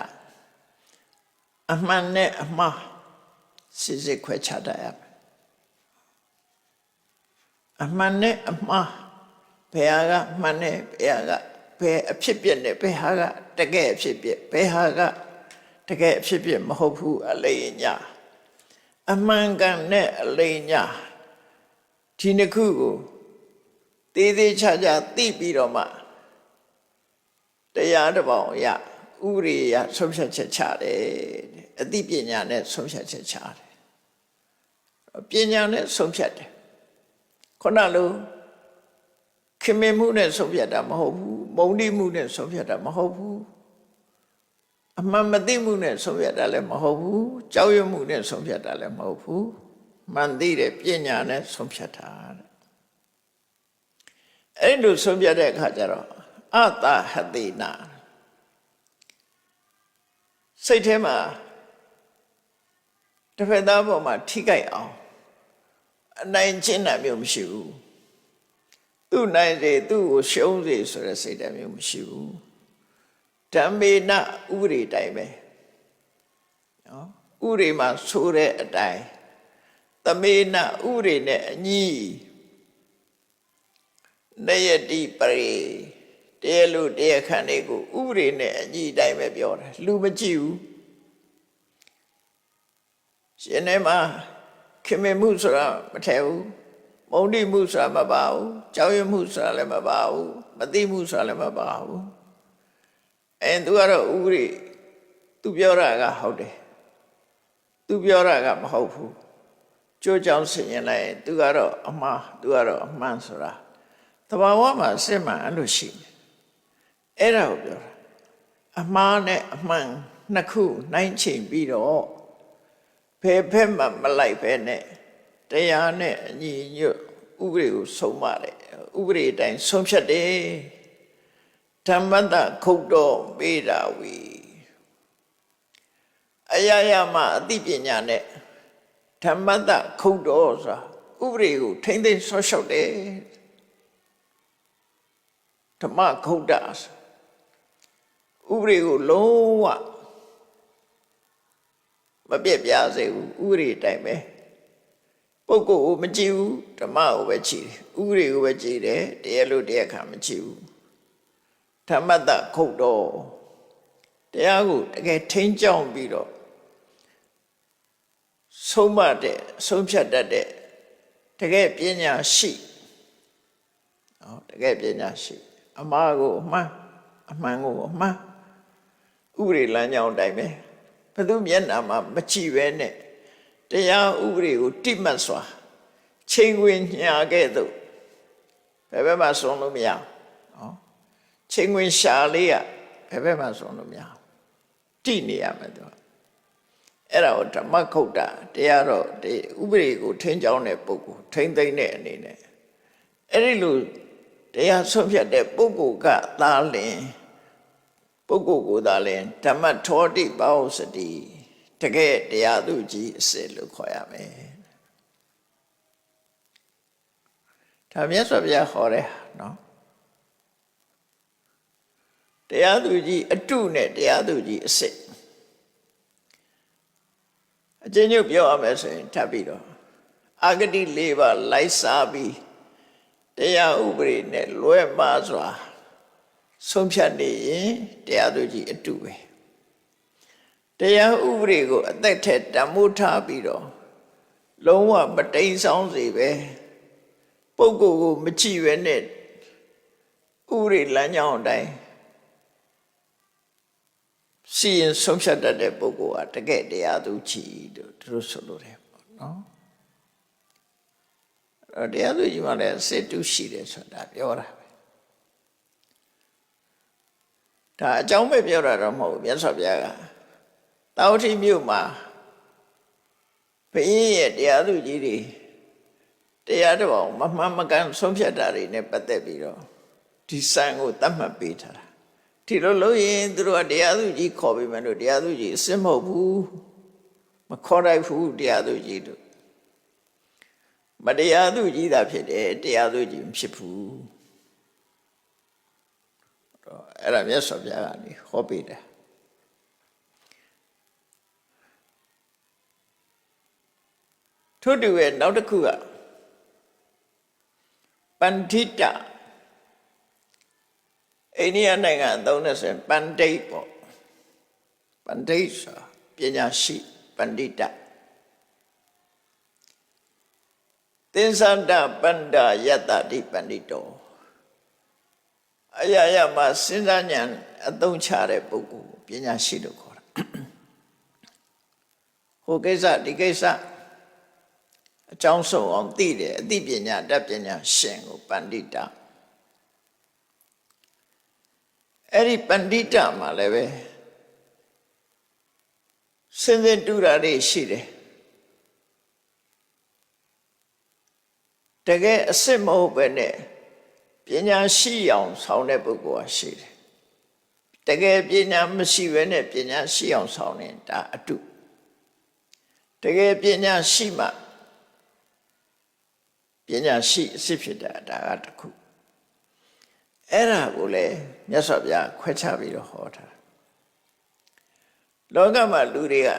အမှန်နဲ့အမှားစစ်စစ်ခွဲခြားတတ်ရမယ်အမှန်နဲ့အမှားဘယ်ဟာကမှန်နဲ့ဘယ်ဟာကဘယ်အဖြစ်ပြက်နဲ့ဘယ်ဟာကတကယ်အဖြစ်ပြက်ဘယ်ဟာကတကယ်အဖြစ်ပြက်မဟုတ်ဘူးအလိမ်ညာအမှန်ကန်နဲ့အလိမ်ညာဒီနှစ်ခုကိုသေးသေးချာချာသိပြီးတော့မှတရားတစ်ပေါင်းရဥရိယဆုံးဖြတ်ချက်ချတယ်အသိပညာနဲ့ဆုံးဖြတ်ချက်ချတယ်ပညာနဲ့ဆုံးဖြတ်တယ်ခုနလိုခင်မင်မှုနဲ့ဆုံးဖြတ်တာမဟုတ်ဘူးမုန်းတိမှုနဲ့ဆုံးဖြတ်တာမဟုတ်ဘူးအမှန်မသိမှုနဲ့ဆုံးဖြတ်တာလည်းမဟုတ်ဘူးကြောက်ရွံ့မှုနဲ့ဆုံးဖြတ်တာလည်းမဟုတ်ဘူးမှန်သိတဲ့ပညာနဲ့ဆုံးဖြတ်တာတဲ့အဲ့လိုဆုံးဖြတ်တဲ့အခါကျတော့အတဟတိနာစိတ်ထဲမှာတစ်ဖက်သားပေါ်မှာထိကြိုက်အောင်အနိုင်ကျင့်တာမျိုးမရှိဘူးသူ့နိုင်စေသူ့ကိုရှုံးစေဆိုတဲ့စိတ်ဓာတ်မျိုးမရှိဘူးဓမ္မေနဥပဒေတိုင်းပဲနော်ဥပဒေမှာဆိုတဲ့အတိုင်းသမေနဥပဒေနဲ့အညီနယတိပရိတရားလူတရားခံတွေကိုဥပဒေနဲ့အညီတိုင်းပဲပြောတယ်လူမကြည့်ဘူးရှင်ထဲမှာခင်မင်မှုဆိုတာမထည့်ဘူးမုန်းတိမှုဆိုတာမပါဘူးကြောက်ရွံ့မှုဆိုတာလည်းမပါဘူးမသိမှုဆိုတာလည်းမပါဘူးသူကတော့ဥပဒေသူပြောတာကဟုတ်တယ်သူပြောတာကမဟုတ်ဘူးကြိုးကြောင်ဆင်ရင်လိုက်သူကတော့အမှားသူကတော့အမှန်ဆိုတာသဘာဝမှာစစ်မှန်အဲ့လိုရှိတယ်အဲ့ဒါကိုပြောတာအမှားနဲ့အမှန်နှစ်ခုနှိုင်းချိန်ပြီးတော့ဘယ်ဘက်မှမလိုက်ပဲနဲ့တရားနဲ့အညီညွတ်ဥပဒေကိုဆုံးမတယ်ဥပဒေအတိုင်းဆုံးဖြတ်တယ်ဓမ္မတခုတ်တော်မေးတာဝီအယယမအသိပညာနဲ့ဓမ္မတခုတ်တော်ဆိုတာဥပဒေကိုထိမ့်သိမ်းဆော့ရှောက်တယ်ဓမ္မခုတ်တာဥပဒေကိုလုံးဝမပြည့်ပြားစေဘူးဥပဒေအတိုင်းပဲပုဂ္ဂိုလ်ကိုမကြည့်ဘူးဓမ္မကိုပဲကြည့်တယ်ဥပဒေကိုပဲကြည့်တယ်တရားလို့တရားခံမကြည့်ဘူးဓမ္မတခုတ်တော်တရားကိုတကယ်ထိန်းကျောင်းပြီးတော့ဆုံးမတဲ့ဆုံးဖြတ်တတ်တဲ့တကယ်ပညာရှိတကယ်ပညာရှိအမှားကိုအမှန်အမှန်ကိုအမှန်ဥပဒေလမ်းကြောင်းတိုင်းပဲဘယ်သူမျက်နှာမှာမကြည့်ပဲနဲ့တရားဥပဒေကိုတိမှတ်စွာချိန်ခွင်ညာခဲ့သို့ဘယ်ဘက်မှဆုံးလို့မရအောင်ချိန်ခွင်ရှာလေးကဘယ်ဘက်မှဆုံးလို့မရအောင်တိနေရမယ်သူအဲ့ဒါကိုဓမ္မခုတ်တာတရားတော့ဒီဥပဒေကိုထိန်းကျောင်းတဲ့ပုဂ္ဂိုလ်ထိန်းသိမ်းတဲ့အနေနဲ့အဲ့ဒီလိုတရားဆုံးဖြတ်တဲ့ပုဂ္ဂိုလ်ကသာလင်ပုဂ္ဂိုလ်ကိုသာလင်ဓမ္မထောတိပါဝစတိတကယ်တရားသူကြီးအစစ်လို့ခေါ်ရမယ်ဒါမြတ်စွာဘုရားဟောတဲ့နော်တရားသူကြီးအတုနဲ့တရားသူကြီးအစစ်အကျဉ်းချုပ်ပြောရမယ်ဆိုရင်ထပ်ပြီးတော့အာဂတိ၄ပါးလိုက်စားပြီးတရားဥပဒေနဲ့လွဲမှားစွာဆုံးဖြတ်နေရင်တရားသူကြီးအတုပဲတရားဥပဒေကိုအသက်ထက်တန်ဖိုးထားပြီးတော့လုံးဝမတိမ်ဆောင်းစေပဲပုဂ္ဂိုလ်ကိုမကြည့်ပဲနဲ့ဥပဒေလမ်းကြောင်းအတိုင်းစီရင်ဆုံးဖြတ်တတ်တဲ့ပုဂ္ဂိုလ်ဟာတကယ်တရားသူကြီးတို့သူတို့ဆိုလို့တယ်ပေါ့နော်တရားသူကြီးမှလည်းစေတုရှိတယ်ဆိုတာပြောတာပဲဒါအကြောင်းပဲပြောတာတော့မဟုတ်ဘူးမြတ်စွာဘုရားကတာဝတိမြို့မှာဘုရင်ရဲ့တရားသူကြီးတွေတရားတော်မမှန်မကန်ဆုံးဖြတ်တာတွေနဲ့ပတ်သက်ပြီးတော့ဒီစံကိုသတ်မှတ်ပေးထားတာဒီလိုလို့ရင်သူတို့ကတရားသူကြီးခေါ်ပြီးမှလို့တရားသူကြီးအစစ်မဟုတ်ဘူးမခေါ်လိုက်ဘူးတရားသူကြီးတို့မတရားသူကြီးသာဖြစ်တယ်တရားသူကြီးမဖြစ်ဘူး အဲ့ဒါမြတ်စွာဘုရားကနေဟောပေးတယ်ထို့တူရဲ့နောက်တစ်ခုကပန္တိတအိန္ဒိယနိုင်ငံအသုံးနဲ့ဆိုရင်ပန္တိတ်ပေါ့ပန္တိတ်ဆိုပညာရှိပန္တိတသင်္သန္တပန္ဒယတ္တိပန္တိတောအရာရာမှာစဉ်းစားဉာဏ်အသုံးချတဲ့ပုဂ္ဂိုလ်ပညာရှိလို့ခေါ်တာဟိုကိစ္စဒီကိစ္စအကြောင်းဆုံးအောင်သိတယ်အသိပညာတတ်ပညာရှင်ကိုပန္တိတအဲ့ဒီပန္တိတမှာလည်းပဲစဉ်းစဉ်တူတာတွေရှိတယ်တကယ်အစစ်မဟုတ်ပဲနဲ့ပညာရှိအောင်ဆောင်တဲ့ပုဂ္ဂိုလ်ရှိတယ်တကယ်ပညာမရှိဘဲနဲ့ပညာရှိအောင်ဆောင်နေတာအတုတကယ်ပညာရှိမှပညာရှိအစစ်ဖြစ်တာဒါကတခုအဲ့ဒါကိုလေမြတ်စွာဘုရားခွဲခြားပြီးတော့ဟောထားလောကမှာလူတွေက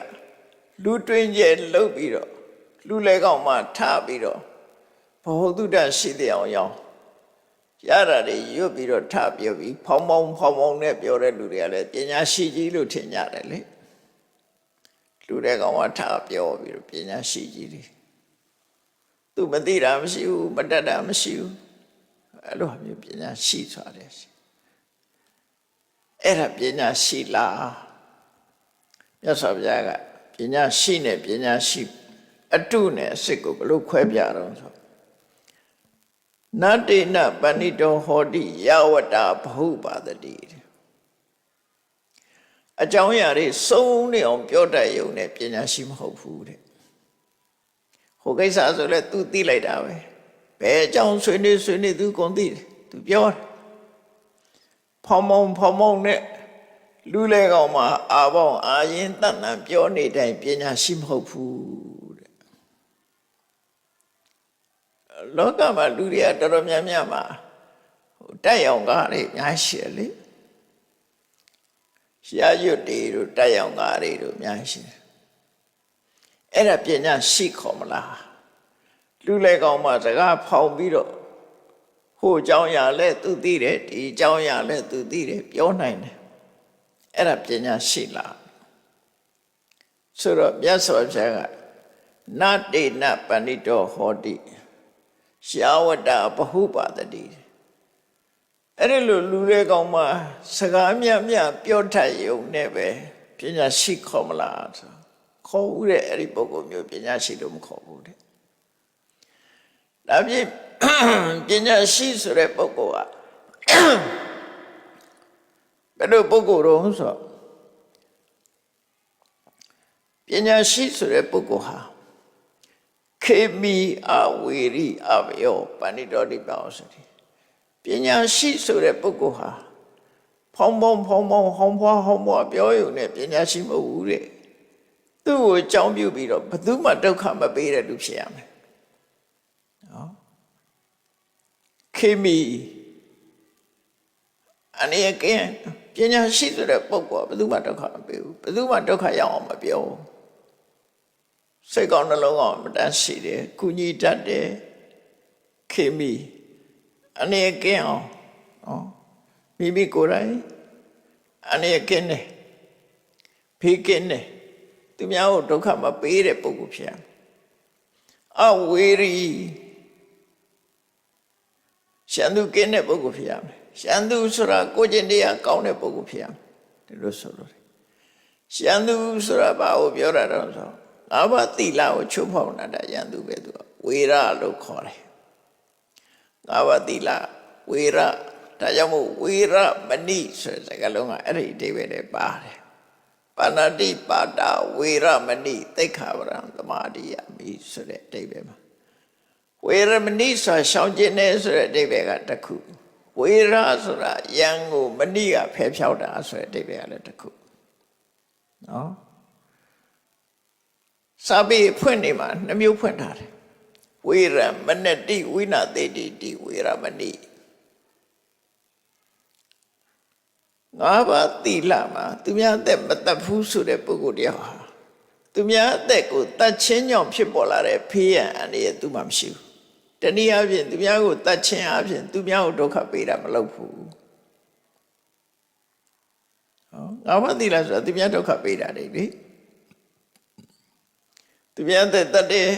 လူတွင်ကျဲလှုပ်ပြီးတော့လူလေကောင်မှထပြီးတော့ဘဝတုဒ္ဒရှိတဲ့အောင်ရောရတာတွေရွတ်ပြီးတော့ထပြောပြီးဖောင်းပေါင်းနဲ့ပြောတဲ့လူတွေကလည်းပညာရှိကြီးလို့ထင်ကြတယ်လေလူတွေကောင်မှထပြောပြီးတော့ပညာရှိကြီးတွေသူမသိတာမရှိဘူးမတတ်တာမရှိဘူးအဲ့လိုမျိုးပညာရှိသွားတယ်အဲ့ဒါပညာရှိလားမြတ်စွာဘုရားကပညာရှိနဲ့ပညာရှိအတုနဲ့အစစ်ကိုဘယ်လိုခွဲပြတော့ဆိုနတ္တိနပဏိတောဟောတိယဝတ္တဘဟုပါတတိအကြောင်းအရာတွေစုံနေအောင်ပြောတတ်ရုံနဲ့ပညာရှိမဟုတ်ဘူးတဲ့ဟိုကိစ္စဆိုလဲ तू သိလိုက်တာပဲဘယ်အကြောင်းဆွေးနေ तू ကုန်သိတယ် तू ပြောတယ်ဖောင်းမောင်းနဲ့လူလေကောင်မှာအာပေါင်းအာရင်တန်တန်ပြောနေတိုင်းပညာရှိမဟုတ်ဘူးတဲ့လောကမှာလူတွေကတော်တော်များများမှာတက်ရောင်ကားတွေအများရှိတယ်လေရှားရွတ်တွေတို့တက်ရောင်ကားတွေတို့အများရှိတယ်အဲ့ဒါပညာရှိခေါ်မလားလူလေကောင်မှာစကားဖောင်ပြီးတော့ဟိုအကြောင်းအရာလဲသူသိတယ်ဒီအကြောင်းအရာလဲသူသိတယ်ပြောနိုင်တယ်အဲ့ဒါပညာရှိလားဆိုတော့မြတ်စွာဘုရားကနတ္တိနပဏိတောဟောတိရှာဝတ္တဘဟုပါတတိအဲ့ဒီလိုလူတွေကောင်မှစကားမြတ်ပြောတတ်ရုံနဲ့ပဲပညာရှိခေါ်မလားဆိုခေါ်ဦးတဲ့အဲ့ဒီပုဂ္ဂိုလ်မျိုးပညာရှိလို့မခေါ်ဘူးတဲ့ဒါဖြင့်ပညာရှိဆိုတဲ့ပုဂ္ဂိုလ်ကဘယ်လိုပုဂ္ဂိုလ်တော့ဆိုပညာရှိဆိုတဲ့ပုဂ္ဂိုလ်ဟာခေမီအဝေရိအဘယောပဏိတောတိပါဝစတိပညာရှိဆိုတဲ့ပုဂ္ဂိုလ်ဟာဖောင်းဖွားဟောင်းဖွားပြောရုံနဲ့ပညာရှိမဟုတ်ဘူးတဲ့သူ့ကိုအကြောင်းပြုပြီးတော့ဘယ်သူမှဒုက္ခမပေးတဲ့လူဖြစ်ရမယ်နော်ခေမီအနေနဲ့ပညာရှိဆိုတဲ့ပုဂ္ဂိုလ်ကဘယ်သူမှဒုက္ခမပေးဘူးဘယ်သူမှဒုက္ခရောက်အောင်မပြောဘူးစိတ်ကောင်းနှလုံးကောင်းမတန်းရှိတယ်ကုညီတတ်တယ်ခေမီအနေနဲ့အောင်နော်မိမိကိုယ်တိုင်အနေနဲ့ဖေးကင်းတယ်သူများကိုဒုက္ခမပေးတဲ့ပုဂ္ဂိုလ်ဖြစ်ရမယ်အဝေရီရှမ်းသူကင်းတဲ့ပုဂ္ဂိုလ်ဖြစ်ရမယ်ရှမ်းသူဆိုတာကိုကျင့်တရားကောင်းတဲ့ပုဂ္ဂိုလ်ဖြစ်ရမယ်ဒီလိုဆိုလို့ရှမ်းသူဆိုတာဘာကိုပြောတာတော့ဆိုငါးပါးသီလကိုချုပ်ဖောက်နေတာရန်သူပဲသူဝေရလို့ခေါ်တယ်ငါးပါးသီလဝေရဒါကြောင့်မို့ဝေရမဏိဆိုတဲ့စကားလုံးကအဲ့ဒီအဓိပ္ပာယ်နဲ့ပါတယ်ပါဏာတိပါတာဝေရမဏိသိက္ခာပရံသမာဓိယမိဆိုတဲ့အဓိပ္ပာယ်မှာဝေရမဏိဆိုရှောင်ကျင်နေဆိုတဲ့အဓိပ္ပာယ်ကတစ်ခုဝေရဆိုတာယံကိုမဏိကဖယ်ဖြောက်တာဆိုတဲ့အဓိပ္ပာယ်ကလည်းတစ်ခုနော်စာပေဖွင့်နေမှာနှမျိုးဖွင့်ထားတယ်ဝေရမဏတိဝိနသေတိတိဝေရမဏိ ငါးပါးသီလမှာသူများအသက်မတတ်ဘူးဆိုတဲ့ပုဂ္ဂိုလ်တယောက်ဟာသူများအသက်ကိုတတ်ချင်းကြောင့်ဖြစ်ပေါ်လာတဲ့ဖေးရန်အန္တရာယ်သူမှမရှိဘူးတနည်းအားဖြင့်သူများကိုတတ်ချင်းအားဖြင့်သူများကိုဒုက္ခပေးတာမလုပ်ဘူးငါးပါးသီလဆိုတာသူများဒုက္ခပေးတာလေသူများအသက်တတ်တယ်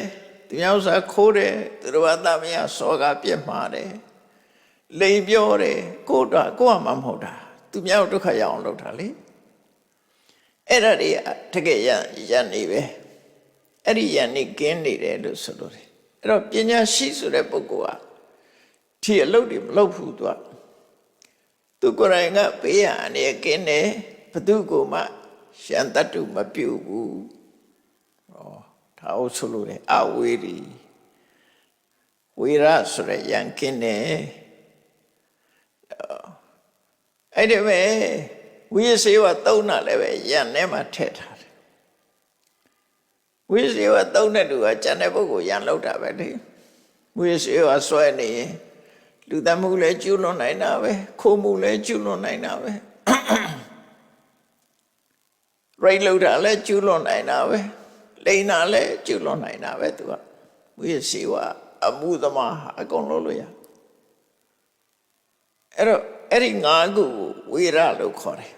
သူများဥစ္စာခိုးတယ်သူတို့ဘာသာမရစောကပြက်မှားတယ်လိန်ပြောတယ်ကိုယ်တော့ကိုယ်မှမဟုတ်တာသူများကိုဒုက္ခရအောင်လုပ်တာလေအဲ့ဒါတွေတကယ်ရနေပဲအဲ့ဒီရနေကင်းနေတယ်လို့ဆိုလို့တယ်အဲ့တော့ပညာရှိဆိုတဲ့ပုဂ္ဂိုလ်ဟာဒီအလုပ်တွေမလုပ်ဘူးသူကိုယ်တိုင်ကဘေးရန်အနေကင်းတယ်ဘသူကိုမှရန်တတုမပြုတ်ဘူးဒါဟုတ်ဆိုလို့တယ်အဝေးရီဝေရဆိုတဲ့ရန်ကင်းတယ်အဲ့ဒီမဲ့ဝိသေဝသုံးတာလည်းပဲရန်ထဲမှာထည့်ထားတယ်ဝိသေဝသုံးတဲ့လူကကျန်တဲ့ပုဂ္ဂိုလ်ရန်လောက်တာပဲလေဝိသေဝဆွဲနေရင်လူသတ်မှုလည်းကျူးလွန်နိုင်တာပဲခိုးမှုလည်းကျူးလွန်နိုင်တာပဲရိတ်လောက်တာလည်းကျူးလွန်နိုင်တာပဲလိန်တာလည်းကျူးလွန်နိုင်တာပဲသူကဝိသေဝအမှုသမားအကုန်လုံးလို့ရအဲ့တော့အဲ့ဒီငါးခုကိုဝေရလို့ခေါ်တယ်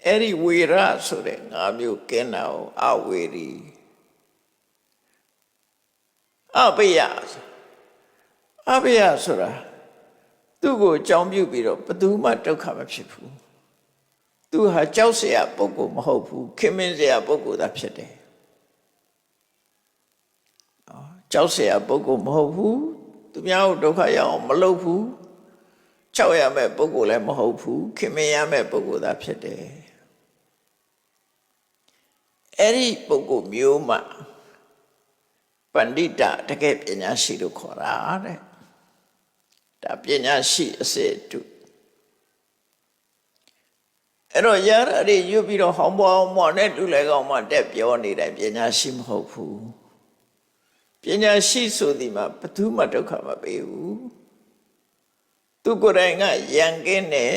အဲ့ဒီဝေရဆိုတဲ့ငါးမျိုးကင်းတာကိုအဝေရီအပိယဆိုတာသူ့ကိုအကြောင်းပြုပြီးတော့ဘယ်သူမှဒုက္ခမဖြစ်ဘူးသူဟာကြောက်เสียပုဂ္ဂိုလ်မဟုတ်ဘူးခင်မင်းเสียပုဂ္ဂိုလ်သာဖြစ်တယ်ကြောက်เสียပုဂ္ဂိုလ်မဟုတ်ဘူးသူများကိုဒုက္ခရအောင်မလုပ်ဘူးကြောက်ရမယ့်ပုဂ္ဂိုလ်လည်းမဟုတ်ဘူးခင်မင်ရမယ့်ပုဂ္ဂိုလ်သာဖြစ်တယ်အဲ့ဒီပုဂ္ဂိုလ်မျိုးမှပဏိတတကယ်ပညာရှိလို့ခေါ်တာတဲ့ဒါပညာရှိအစစ်တုအဲ့တော့ရရရွတ်ပြီးတော့ဟောင်းပွားအောင်မော်နဲ့တူလည်းကောင်းမှတက်ပြောနေတယ်ပညာရှိမဟုတ်ဘူးပညာရှိဆိုဒီမှာဘယ်သူမှဒုက္ခမပေးဘူးသူကိုယ်တိုင်ကရန်ကင်းတယ်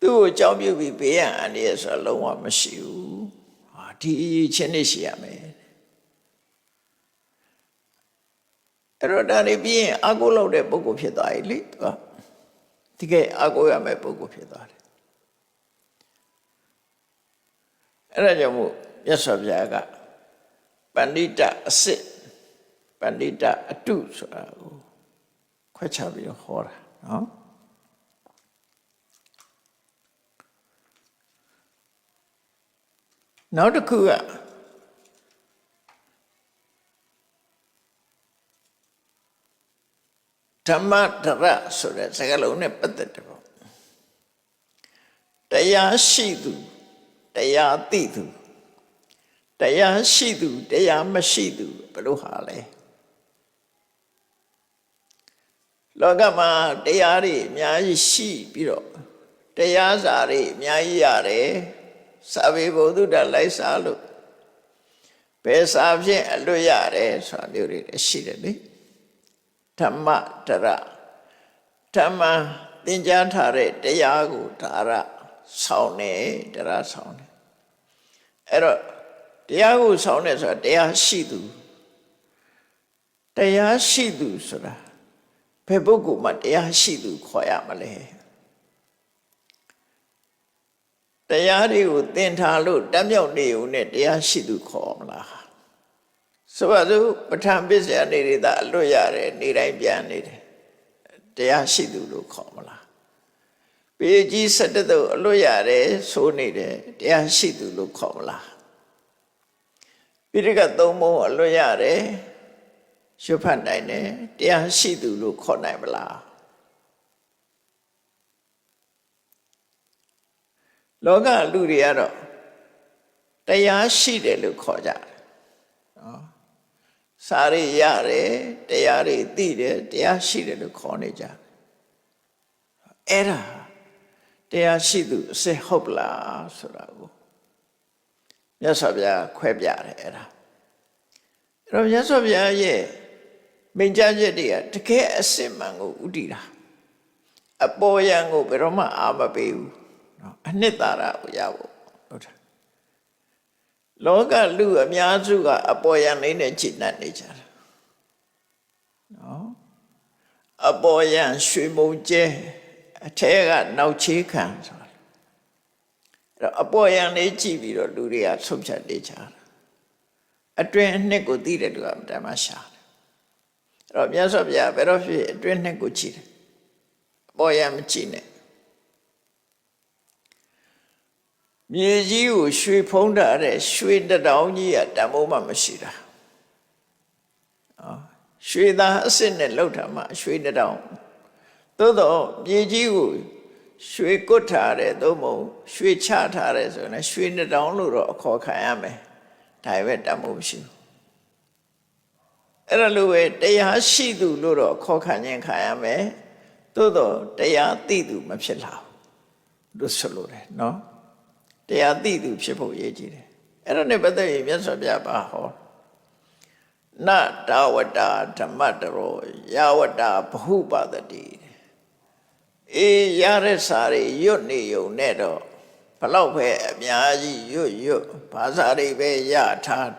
သူ့ကိုကြောက်ပြုပြီးဘေးရန်အန္တရာယ်ဆိုတာလုံးဝမရှိဘူးဒီအရေးချင်းနေရှိရမယ်အဲ့တော့ဒါနေပြီးရင်အာကိုလောက်တဲ့ပုဂ္ဂိုလ်ဖြစ်သွားပြီလေသူကတကယ်အာကိုရမယ့်ပုဂ္ဂိုလ်ဖြစ်သွားတယ်အဲ့ဒါကြောင့်မို့မြတ်စွာဘုရားကပဏိတအစစ်ပဏိတအတုဆိုတာကိုခွဲခြားပြီးတော့ဟောတာနော်နောက်တစ်ခုကဓမ္မဒရဆိုတဲ့စကားလုံးနဲ့ပတ်သက်တယ်ပေါ့တရားရှိသူတရားသိသူတရားရှိသူတရားမရှိသူဘယ်လိုဟာလဲလောကမှာတရားတွေအများကြီးရှိပြီးတော့တရားစာတွေအများကြီးရတယ်စာပေဘုဒ္ဓလိုက်စားလို့ဘယ်စာဖြင့်အလွတ်ရတယ်ဆိုတာမျိုးတွေရှိတယ်လေဓမ္မဒရဓမ္မသင်ကြားထားတဲ့တရားကိုဒါရဆောင်နေတရားဆောင်နေအဲ့တော့တရားကိုဆောင်နေဆိုတာတရားရှိသူဆိုတာဘယ်ပုဂ္ဂိုလ်မှတရားရှိသူခေါ်ရမလဲတရားတွေကိုသင်ထားလို့တတ်မြောက်နေုံနဲ့တရားရှိသူခေါ်မလားဆိုပါစို့ပဋ္ဌာန်းပစ္စယနေရတာအလွတ်ရတယ်နေတိုင်းပြန်နေတယ်တရားရှိသူလို့ခေါ်မလားပေကြီး17သို့အလွတ်ရတယ်ဆိုနေတယ်တရားရှိသူလို့ခေါ်မလားပိဋက3ပုံအလွတ်ရတယ်ရွတ်ဖတ်နိုင်တယ်တရားရှိသူလို့ခေါ်နိုင်မလားလောကလူတွေကတော့တရားရှိတယ်လို့ခေါ်ကြတယ်နော်စာရိရတယ်တရားတွေသိတယ်တရားရှိတယ်လို့ခေါ်နေကြတယ်အဲ့ဒါတရားရှိသူအစစ်ဟုတ်လားဆိုတာကိုမြတ်စွာဘုရားခွဲပြတယ်အဲ့ဒါအဲ့တော့မြတ်စွာဘုရားရဲ့မိန့်ကြားချက်တွေကတကယ်အစစ်မှန်ကိုဥတည်တာအပေါ်ယံကိုဘယ်တော့မှအာမပေးဘူး နော်အနှစ်သာရကိုရဖို့ဟုတ်တယ်လောကလူအများစုကအပေါ်ယံလေးနဲ့ကြည်နပ်နေကြတာနော်အပေါ်ယံရွှေမုံကျဲအထဲကနောက်ချေးခံဆိုတာအဲ့တော့အပေါ်ယံလေးကြည့်ပြီးတော့လူတွေကဆုံးဖြတ်နေကြတာအတွင်းအနှစ်ကိုသိတဲ့လူကတမရှာတယ်အဲ့တော့မြတ်စွာဘုရားဘယ်တော့ဖြစ်အတွင်းနှစ်ကိုကြည့်တယ်အပေါ်ယံမကြည့်နဲ့မြေကြီးကိုရွှေဖုံးထားတဲ့ရွှေတတောင်ကြီးကတမိုးမှမရှိတာရွှေသားအစစ်နဲ့လှုပ်ထားမှရွှေတတောင်သို့တော့မြေကြီးကိုရွှေကွတ်ထားတဲ့သို့မဟုတ်ရွှေချထားတဲ့ဆိုရင်ရွှေတတောင်လို့တော့အခေါ်ခံရမယ်ဒါပဲတမိုးမရှိဘူးအဲ့ဒါလိုပဲတရားရှိသူလို့တော့ခေါ်ခံခြင်းခံရမယ်သို့တော့တရားသိသူမဖြစ်လာဘူးလို့ဆိုလိုတယ်နော်တရားသိသူဖြစ်ဖို့ရည်ကြည်တယ်အဲ့ဒါနဲ့ပတ်သက်ရင်မြတ်စွာဘုရားပါဟောနတဝတ္တဓမ္မတရောယဝတ္တဘဟုပါတတိအေးရတဲ့စာတွေရွတ်နေုံနဲ့တော့ဘလောက်ပဲအများကြီးရွတ်ဘာသာတွေပဲရထား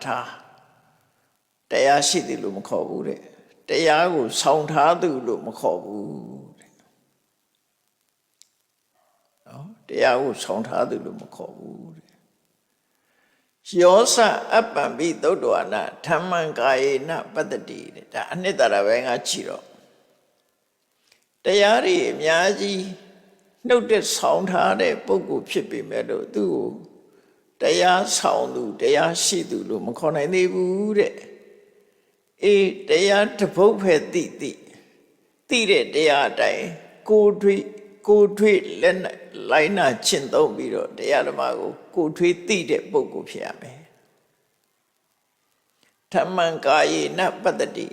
တရားရှိတယ်လို့မခေါ်ဘူးတဲ့တရားကိုဆောင်ထားသူလို့မခေါ်ဘူးတဲ့နော်တရားကိုဆောင်ထားသူလို့မခေါ်ဘူးတဲ့ယောစအပ္ပံပိသုတ္တဝါနဓမ္မံကာယေနပတ္တိတဲ့ဒါအနှစ်သာရပဲငါကြည့်တော့တရားတွေအများကြီးနှုတ်တဲ့ဆောင်ထားတဲ့ပုဂ္ဂိုလ်ဖြစ်ပေမဲ့လို့သူ့ကိုတရားဆောင်သူတရားရှိသူလို့မခေါ်နိုင်သေးဘူးတဲ့အေးတရားတပုတ်ဖဲ့သိတဲ့တရားအတိုင်းကိုယ်ထွေးလက်လိုက်နာကျင့်သုံးပြီးတော့တရားဓမ္မကိုယ်ထွေးသိတဲ့ပုဂ္ဂိုလ်ဖြစ်ရမယ်ဓမ္မံကာယေနပတ္တိ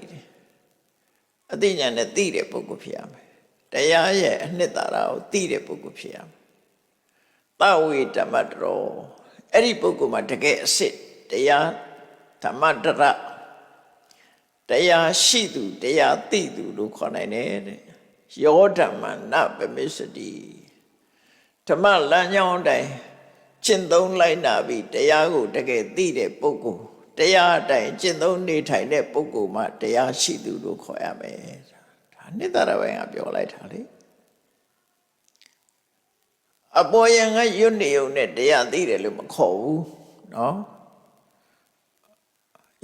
အသိဉာဏ်နဲ့သိတဲ့ပုဂ္ဂိုလ်ဖြစ်ရမယ်တရားရဲ့အနှစ်သာရကိုသိတဲ့ပုဂ္ဂိုလ်ဖြစ်ရမယ်သဝေဓမ္မတရောအဲ့ဒီပုဂ္ဂိုလ်မှာတကယ်အစစ်တရားဓမ္မတရတရားရှိသူတရားသိသူလို့ခေါ်နိုင်တယ်တဲ့ယောဓမ္မနပမစ္စတိဓမ္မလမ်းကြောင်းတိုင်းကျင့်သုံးလိုက်နာပြီးတရားကိုတကယ်သိတဲ့ပုဂ္ဂိုလ်တရားအတိုင်းကျင့်သုံးနေထိုင်တဲ့ပုဂ္ဂိုလ်မှတရားရှိသူလို့ခေါ်ရမယ်ဒါနိတ္တရဘိုင်ကပြောလိုက်တာလေအပေါ်ယံကရွတ်နေုံနဲ့တရားသိတယ်လို့မခေါ်ဘူးနော်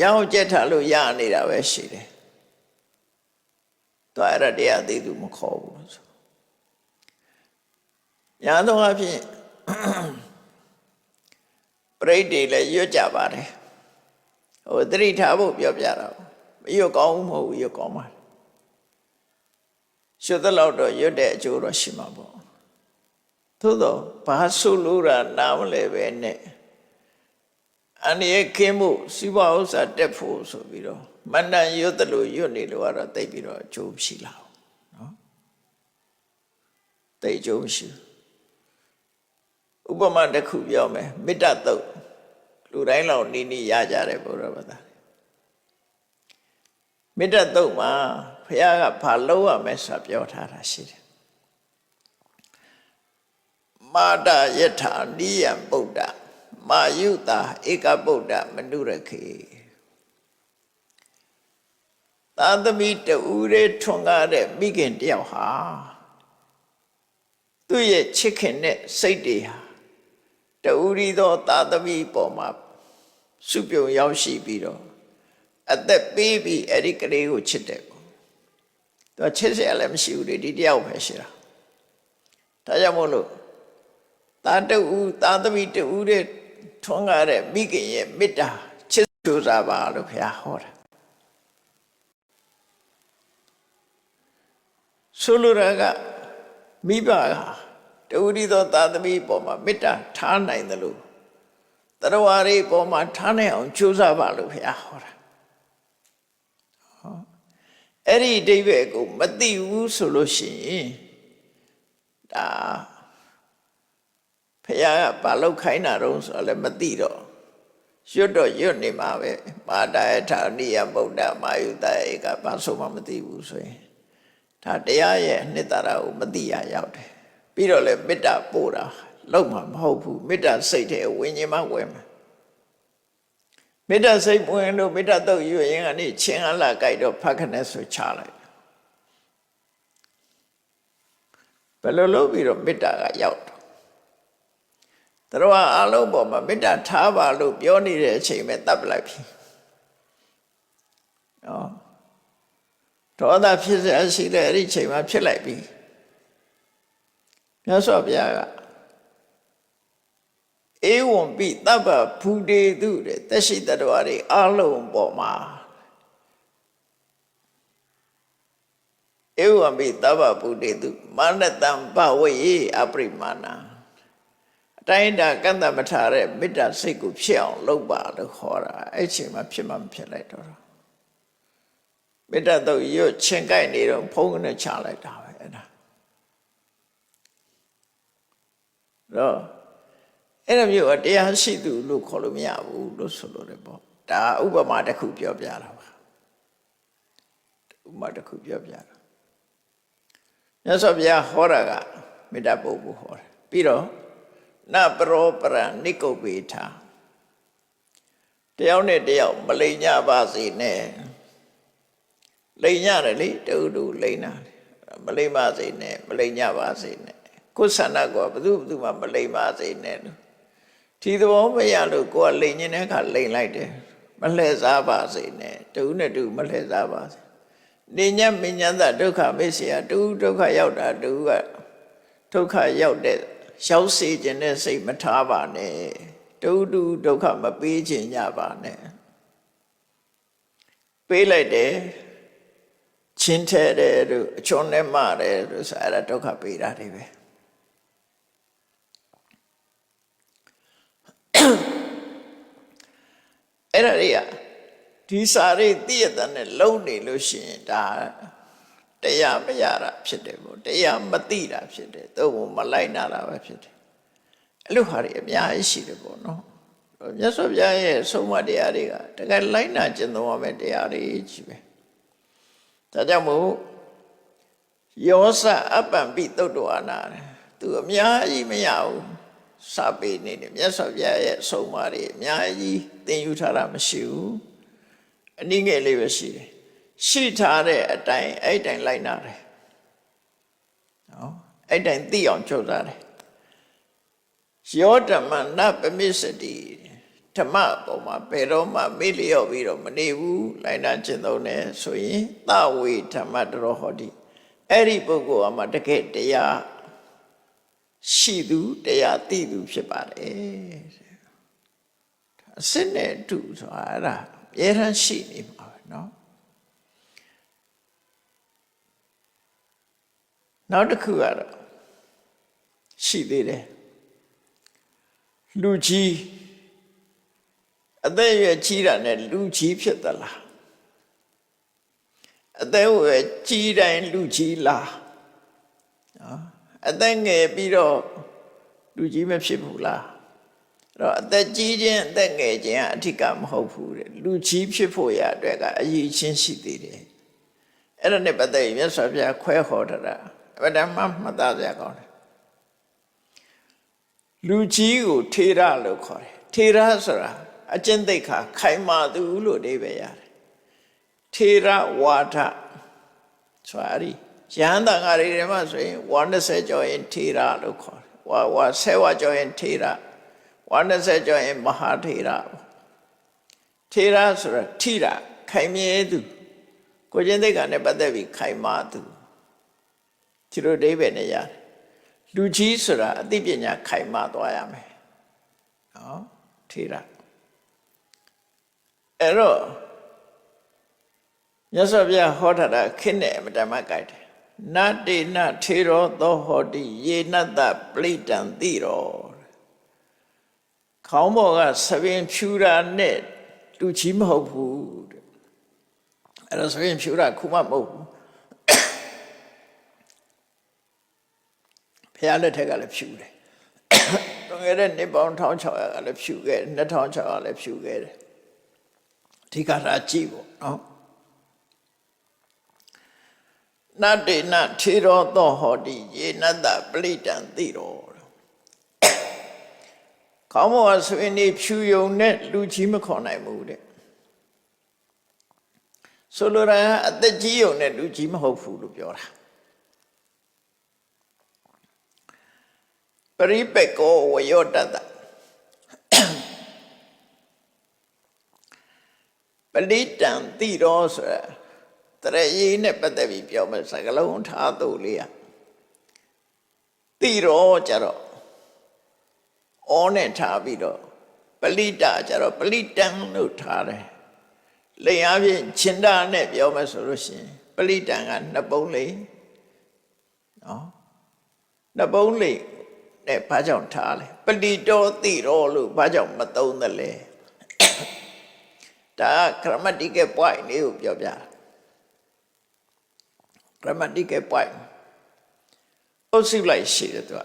ရအောင်ကြက်ထားလို့ရနေတာပဲရှိတယ်တော့အဲ့ဒါတရားသိသူမခေါ်ဘူးဆိုညာတော့အဖြစ်ပြိဋ္ဌိလည်းရွတ်ကြပါတယ်ဟိုသတိထားဖို့ပြောပြတာမရွတ်ကောင်းဘူးမဟုတ်ဘူးရွတ်ကောင်းပါရွတ်တဲ့လောက်တော့ရွတ်တဲ့အကျိုးတော့ရှိမှာပေါ့သို့တော့ဘာဆိုလို့တာနားမလဲပဲနဲ့အန္တရာယ်ကင်းဖို့စီးပွားဥစ္စာတက်ဖို့ဆိုပြီးတော့မန္တန်ရွတ်တယ်လို့ရွတ်နေလို့ကတော့တိတ်ပြီးတော့အကျိုးရှိလာအောင်နော်တိတ်အကျိုးရှိဥပမာတစ်ခုပြောမယ်မေတ္တာတုတ်လူတိုင်းလောက်နီးရကြတယ်ဘုရားဘာသာမေတ္တာတုတ်မှာဘုရားကဘာလုပ်ရမလဲဆိုတာပြောထားတာရှိတယ်မာတယထာနိယံဗုဒ္ဓမာယုတာဧကဗုဒ္ဓမနုရခေသာသမီတူရဲထွန်းကားတဲ့မိခင်တယောက်ဟာသူ့ရဲ့ချစ်ခင်တဲ့စိတ်တွေဟာတူရီသောသာသမီပေါ်မှာစုပြုံရောက်ရှိပြီးတော့အသက်ပေးပြီးအဲ့ဒီကလေးကိုချစ်တယ်ပေါ့သူချစ်စရာလည်းမရှိဘူးလေဒီတယောက်ပဲရှိတာဒါကြောင့်မို့လို့သာသမီတူတဲ့ထွန်းကားတဲ့မိခင်ရဲ့မေတ္တာချစ်ကြိုးစားပါလို့ဘုရားဟောတာဆိုလိုတာကမိဘကတူရီသောသာသမီပေါ်မှာမေတ္တာထားနိုင်တယ်လို့တရားဝါရီပေါ်မှာထားနိုင်အောင်ကြိုးစားပါလို့ဘုရားဟောတာအဲ့ဒီအဓိပ္ပာယ်ကိုမသိဘူးဆိုလို့ရှိရင်ဒါဘုရားကဘာလောက်ခိုင်းတာတော့ဆိုတော့လည်းမသိတော့ရွတ်တော့ရွတ်နေမှာပဲမာတယထာနိယဗုဒ္ဓမာယုတဧကဘာဆိုမှမသိဘူးဆိုရင်ဒါတရားရဲ့အနှစ်သာရကိုမသိရရောက်တယ်ပြီးတော့လည်းမေတ္တာပို့တာ လောက်မှာမဟုတ်ဘူးမေတ္တာစိတ်တဲ့ဝိညာဉ်မှဝင်မှာမေတ္တာစိတ်ဝင်လို့မေတ္တာတုတ်ရွရင်ကနေချင်းအလားကြိုက်တော့ဖတ်ခနဲ့ဆိုချလိုက်ဘယ်လိုလုပ်ပြီးတော့မေတ္တာကရောက်တော့အလုံးပေါ်မှာမေတ္တာထားပါလို့ပြောနေတဲ့အချိန်ပဲတပ်ပလိုက်ပြီနော်ဒေါသဖြစ်စေရှိတဲ့အဲ့ဒီချိန်မှာဖြစ်လိုက်ပြီမြတ်စွာဘုရားကဧဝံပိတပ္ပဘူတေတုတဲ့သက်ရှိတ attva တွေအလုံးပေါ်မှာဧဝံပိတပ္ပဘူတေတုမာနတံဘဝေအပရိမာဏအတိုင်းတာကန့်တမထားတဲ့မေတ္တာစိတ်ကိုဖြစ်အောင်လုပ်ပါလို့ခေါ်တာအဲ့ချိန်မှာဖြစ်မှမဖြစ်လိုက်တော့မေတ္တာတော့ရွတ်ချင်ကြိုက်နေတော့ဖုံးကနေချလိုက်တာပဲအဲ့ဒါတော့အဲ့လိုမျိုးတရားရှိသူလို့ခေါ်လို့မရဘူးလို့ဆိုလို့တယ်ပေါ့ဒါဥပမာတစ်ခုပြောပြတာပါဥပမာတစ်ခုပြောပြတာမြတ်စွာဘုရားဟောတာကမေတ္တာပုဂ္ဂိုလ်ဟောတယ်ပြီးတော့နပရောပရနိကုပ္ပေထာတယောက်နဲ့တယောက်မလိမ်ညပါစေနဲ့လိမ်ညတယ်လေတူတူလိမ်တာမလိမ်ပါစေနဲ့မလိမ်ညပါစေနဲ့ကိုယ်ဆန္ဒကဘယ်သူမှမလိမ်ပါစေနဲ့ဒီသဘောမရလို့ကိုယ်ကလိမ်နေတဲ့အခါလိမ်လိုက်တယ်မလှည့်စားပါစေနဲ့တူနဲ့တူမလှည့်စားပါစေနေညမညံသဒုက္ခမေ့เสียတူဒုက္ခရောက်တာတူကဒုက္ခရောက်တဲ့ရောက်စေခြင်းနဲ့စိတ်မထားပါနဲ့တူဒုက္ခမပေးခြင်းညပါနဲ့ပေးလိုက်တယ်ချင်းထဲတယ်တို့အချွန်နဲ့မတယ်တို့ဆိုအဲ့ဒါဒုက္ခပေးတာတွေပဲအဲ့ဒါတွေကဒီစာရိသိရတဲ့နဲ့လုံးနေလို့ရှိရင်ဒါတရားမရတာဖြစ်တယ်ပေါ့တရားမသိတာဖြစ်တယ်သို့မလိုက်နာတာပဲဖြစ်တယ်အဲ့လိုဟာတွေအများကြီးရှိတယ်ပေါ့နော်မြတ်စွာဘုရားရဲ့ဆုံးမတရားတွေကတကယ်လိုက်နာကျင့်သုံးရမယ့်တရားတွေကြီးပဲဒါကြောင့်မို့ယောစအပ္ပံပိသုတ်တော်နာသူအများကြီးမရဘူးစာပေနေတယ်မြတ်စွာဘုရားရဲ့ဆုံးမတွေအများကြီးသင်ယူထားတာမရှိဘူးအနည်းငယ်လေးပဲရှိတယ်ရှိထားတဲ့အတိုင်းအဲ့တိုင်းလိုက်နာတယ်နော်အဲ့တိုင်းသိအောင်ကြိုးစားတယ်ယောဓမ္မနပမစ္စတိဓမ္မပေါ်မှာဘယ်တော့မှမေ့လျော့ပြီးတော့မနေဘူးလိုက်နာကျင့်သုံးတယ်ဆိုရင်သဝေဓမ္မတရောဟောတိအဲ့ဒီပုဂ္ဂိုလ်ကမှတကယ်တရားရှိသူတရားသိသူဖြစ်ပါတယ်အစစ်နဲ့တူဆိုတာအဲ့ဒါအများရန်ရှိနေမှာပဲเนาะနောက်တစ်ခုကတော့ရှိသေးတယ်လူကြီးအသက်ရွယ်ကြီးတာနဲ့လူကြီးဖြစ်သလားအသက်ရွယ်ကြီးတိုင်းလူကြီးလားနော်အသက်ငယ်ပြီးတော့လူကြီးမဖြစ်ဘူးလားအဲ့တော့အသက်ကြီးခြင်းအသက်ငယ်ခြင်းကအထက်ကမဟုတ်ဘူးတဲ့လူကြီးဖြစ်ဖို့ရအတွက်ကအရေးချင်းရှိသေးတယ်အဲ့ဒါနဲ့ပတ်သက်ရင်မြတ်စွာဘုရားခွဲဟောတာဗဒ္ဓမမှတ်သားစရာကောင်းတယ်လူကြီးကိုထေရလို့ခေါ်တယ်ထေရဆိုတာအကျင့်သိက္ခာခိုင်မာသူလို့အဓိပ္ပာယ်ရတယ်ထေရဝါဒဆိုတာအဲ့ဒီယဟန်တန်ဃာတွေထဲမှာဆိုရင်ဝါ20ကျော်ရင်ထေရလို့ခေါ်တယ်ဝါ10ဝါကျော်ရင်ထေရဝါ20ကျော်ရင်မဟာထေရထေရဆိုတာထိရခိုင်မြဲသူကိုကျင့်သိက္ခာနဲ့ပတ်သက်ပြီးခိုင်မာသူဒီလိုအဓိပ္ပာယ်နဲ့ရတယ်လူကြီးဆိုတာအသိပညာခိုင်မာသွားရမယ်နော်ထေရအဲ့တော့မြတ်စွာဘုရားဟောထားတာခင်းနဲ့အမတမကြိုက်တယ်နတေနထေရောသောဟောတိယေနတပလိတံတိရောခေါင်းပေါ်ကသပင်ဖြူတာနဲ့လူကြီးမဟုတ်ဘူးတဲ့အဲ့တော့သပင်ဖြူတာခုမှမဟုတ်ဘူးဘုရားလက်ထက်ကလည်းဖြူတယ်လွန်ခဲ့တဲ့နှစ်ပေါင်း1600ကလည်းဖြူခဲ့တယ်2600လည်းဖြူခဲ့တယ်ဒီကရာကြည့်ပေါ့နော်နတေနထေရောသောဟောတိယေနတပလိတံတိရော ခေါင်းပေါ်ကဆိုရင်ဒီဖြူယုံနဲ့လူကြီးမခေါ်နိုင်ဘူးတဲ့ဆိုလိုတာအသက်ကြီးယုံနဲ့လူကြီးမဟုတ်ဘူးလို့ပြောတာပရိပက္ခောဝယောတတပလိတံတိရောဆိုတာတရရေးနဲ့ပတ်သက်ပြီးပြောမယ်စကားလုံးထားသူလေးอ่ะတိရောကြတော့ဩနဲ့ထားပြီးတော့ပလိတကြတော့ပလိတံလို့ထားတယ်လိန်အားဖြင့်ချင်တာနဲ့ပြောမယ်ဆိုလို့ရှိရင်ပလိတံကနှစ်ပုံးလေးနော်နှစ်ပုံးလေးနဲ့ဘာကြောင့်ထားလဲပလိတောတိရောလို့ဘာကြောင့်မသုံးသလဲဒါ grammatical point လေးကိုပြောပြတာ grammatical point အုပ်စုလိုက်ရှိတယ်သူက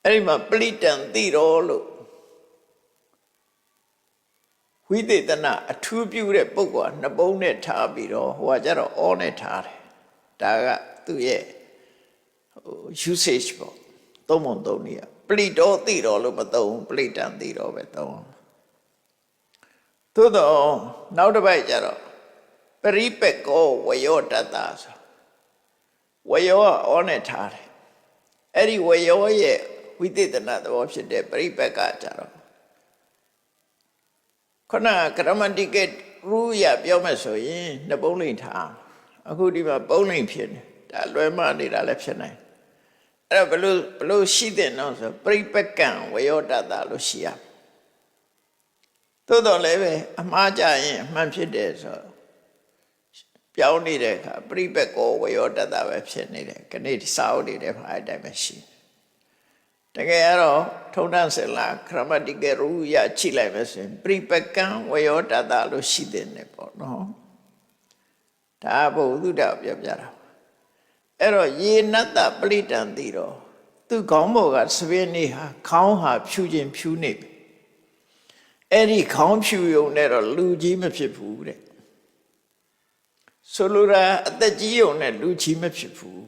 အဲ့ဒီမှာပလိတံတိရောလို့ဝိသေသနအထူးပြုတဲ့ပုဂ္ဂိုလ်ကနှစ်ပုံးနဲ့ထားပြီးတော့ဟိုကကျတော့ဩနဲ့ထားတယ်ဒါကသူ့ရဲ့usage ပေါ့သုံးပုံသုံးနည်းပလိတောတိရောလို့မသုံးပလိတံတိရောပဲသုံးသို့တော့နောက်တစ်ပိုက်ကျတော့ပရိပက္ခောဝယောတတဆိုဝယောကဩနဲ့ထားတယ်အဲ့ဒီဝယောရဲ့ဝိသေသနသဘောဖြစ်တဲ့ပရိပက္ခကြတော့ခုနက grammatical rule ရပြောမယ်ဆိုရင်နှစ်ပုံးလိမ့်ထားအခုဒီမှာပုံးလိမ့်ဖြစ်နေဒါလွယ်မနေတာလည်းဖြစ်နိုင်အဲ့တော့ဘလို့ရှိတဲ့နော်ဆိုပရိပက္ကံဝယောတတလို့ရှိရသို့တော်လည်းပဲအမှားကြရင်အမှန်ဖြစ်တယ်ဆိုပြောင်းနေတဲ့အခါပရိပက္ခောဝယောတတပဲဖြစ်နေတယ်ခဏဒီစာအုပ်တွေထဲမှာအဲ့တိုင်းပဲရှိတကယ်တော့ထုံတန်းစင်လာ grammatical rule ရကြည့်လိုက်မယ်ဆိုရင်ပရိပက္ကံဝယောတတလို့ရှိတဲ့နေပေါ့နော်ဒါဘုသူတ္တပြောပြတာအဲ့တော့ယေနတ္တပလိတံတိတော့သူခေါင်းပေါ်ကစပင်းနေဟာခေါင်းဟာဖြူခြင်းဖြူနေပြီအဲ့ဒီခေါင်းဖြူယုံနဲ့တော့လူကြီးမဖြစ်ဘူးတဲ့ဆိုလိုတာအသက်ကြီးယုံနဲ့လူကြီးမဖြစ်ဘူး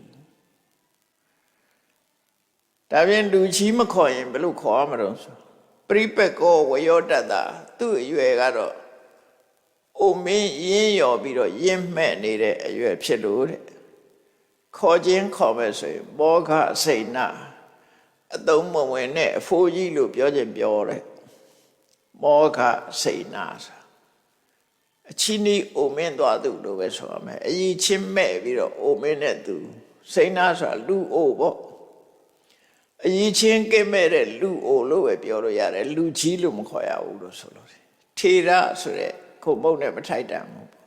ဒါပြင်လူကြီးမခေါ်ရင်ဘယ်လိုခေါ်ရမလို့ဆိုပရိပက္ခောဝယောတတသူ့အရွယ်ကတော့အိုမင်းရင်းရော်ပြီးတော့ရင်းမဲ့နေတဲ့အရွယ်ဖြစ်လို့တဲ့ခေါ်ခြင်းခေါ်မဲ့ဆိုရင်မောဃစိဏအသုံးမဝင်နဲ့အဖိုးကြီးလို့ပြောခြင်းပြောတယ်မောဃစိဏဆိုအချင်းဤအိုမင်းသွားသူလို့ပဲဆိုရမယ်အကြီးချင်းမဲ့ပြီးတော့အိုမင်းနဲ့သူစိဏဆိုတာလူအိုပေါ့အကြီးချင်းကဲ့မဲ့တဲ့လူအိုလို့ပဲပြောလို့ရတယ်လူကြီးလို့မခေါ်ရဘူးလို့ဆိုလို့တယ်ထေရဆိုတဲ့ခုံမုတ်နဲ့မထိုက်တန်ဘူးပေါ့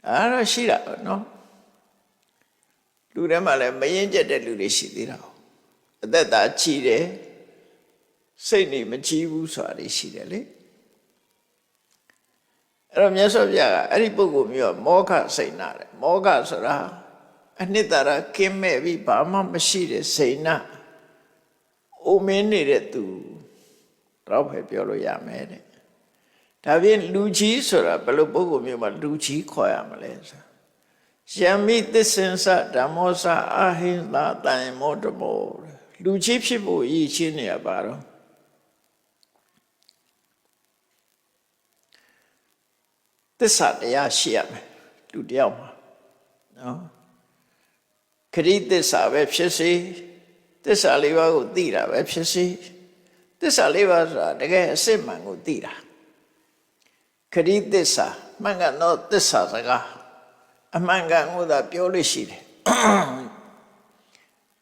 အဲ့တော့ရှိတာနော်လူထဲမှာလည်းမရင်ကျက်တဲ့လူတွေရှိသေးတာအသက်သာကြီးတယ်စိတ်နေမကြီးဘူးဆိုတာရှိတယ်လေအဲ့တော့မြတ်စွာဘုရားကအဲ့ဒီပုဂ္ဂိုလ်မျိုးကမောဃစိဏတဲ့မောဃဆိုတာအနှစ်သာရကင်းမဲ့ပြီးဘာမှမရှိတဲ့စိဏအိုမင်းနေတဲ့သူတော့ပဲပြောလို့ရမယ်တဲ့ဒါပြင်လူကြီးဆိုတာဘယ်လိုပုဂ္ဂိုလ်မျိုးမှလူကြီးခေါ်ရမလဲဆိုယမိသစ္ဆင်္စဓမ္မောစအဟိသတံမောတမောလူကြီးဖြစ်ဖို့ရည်ချင်းနေရပါတော့သစ္စာတရားရှိရမယ်လူတယောက်မှာနော်ခရိသစ္စာပဲဖြစ်စေသစ္စာလေးပါးကိုသိတာပဲဖြစ်စေသစ္စာလေးပါးဆိုတာတကယ်အစစ်မှန်ကိုသိတာခရိသစ္စာမှန်ကန်သောသစ္စာစကားအမှန်ကန်ကိုသာပြောလို့ရှိတယ်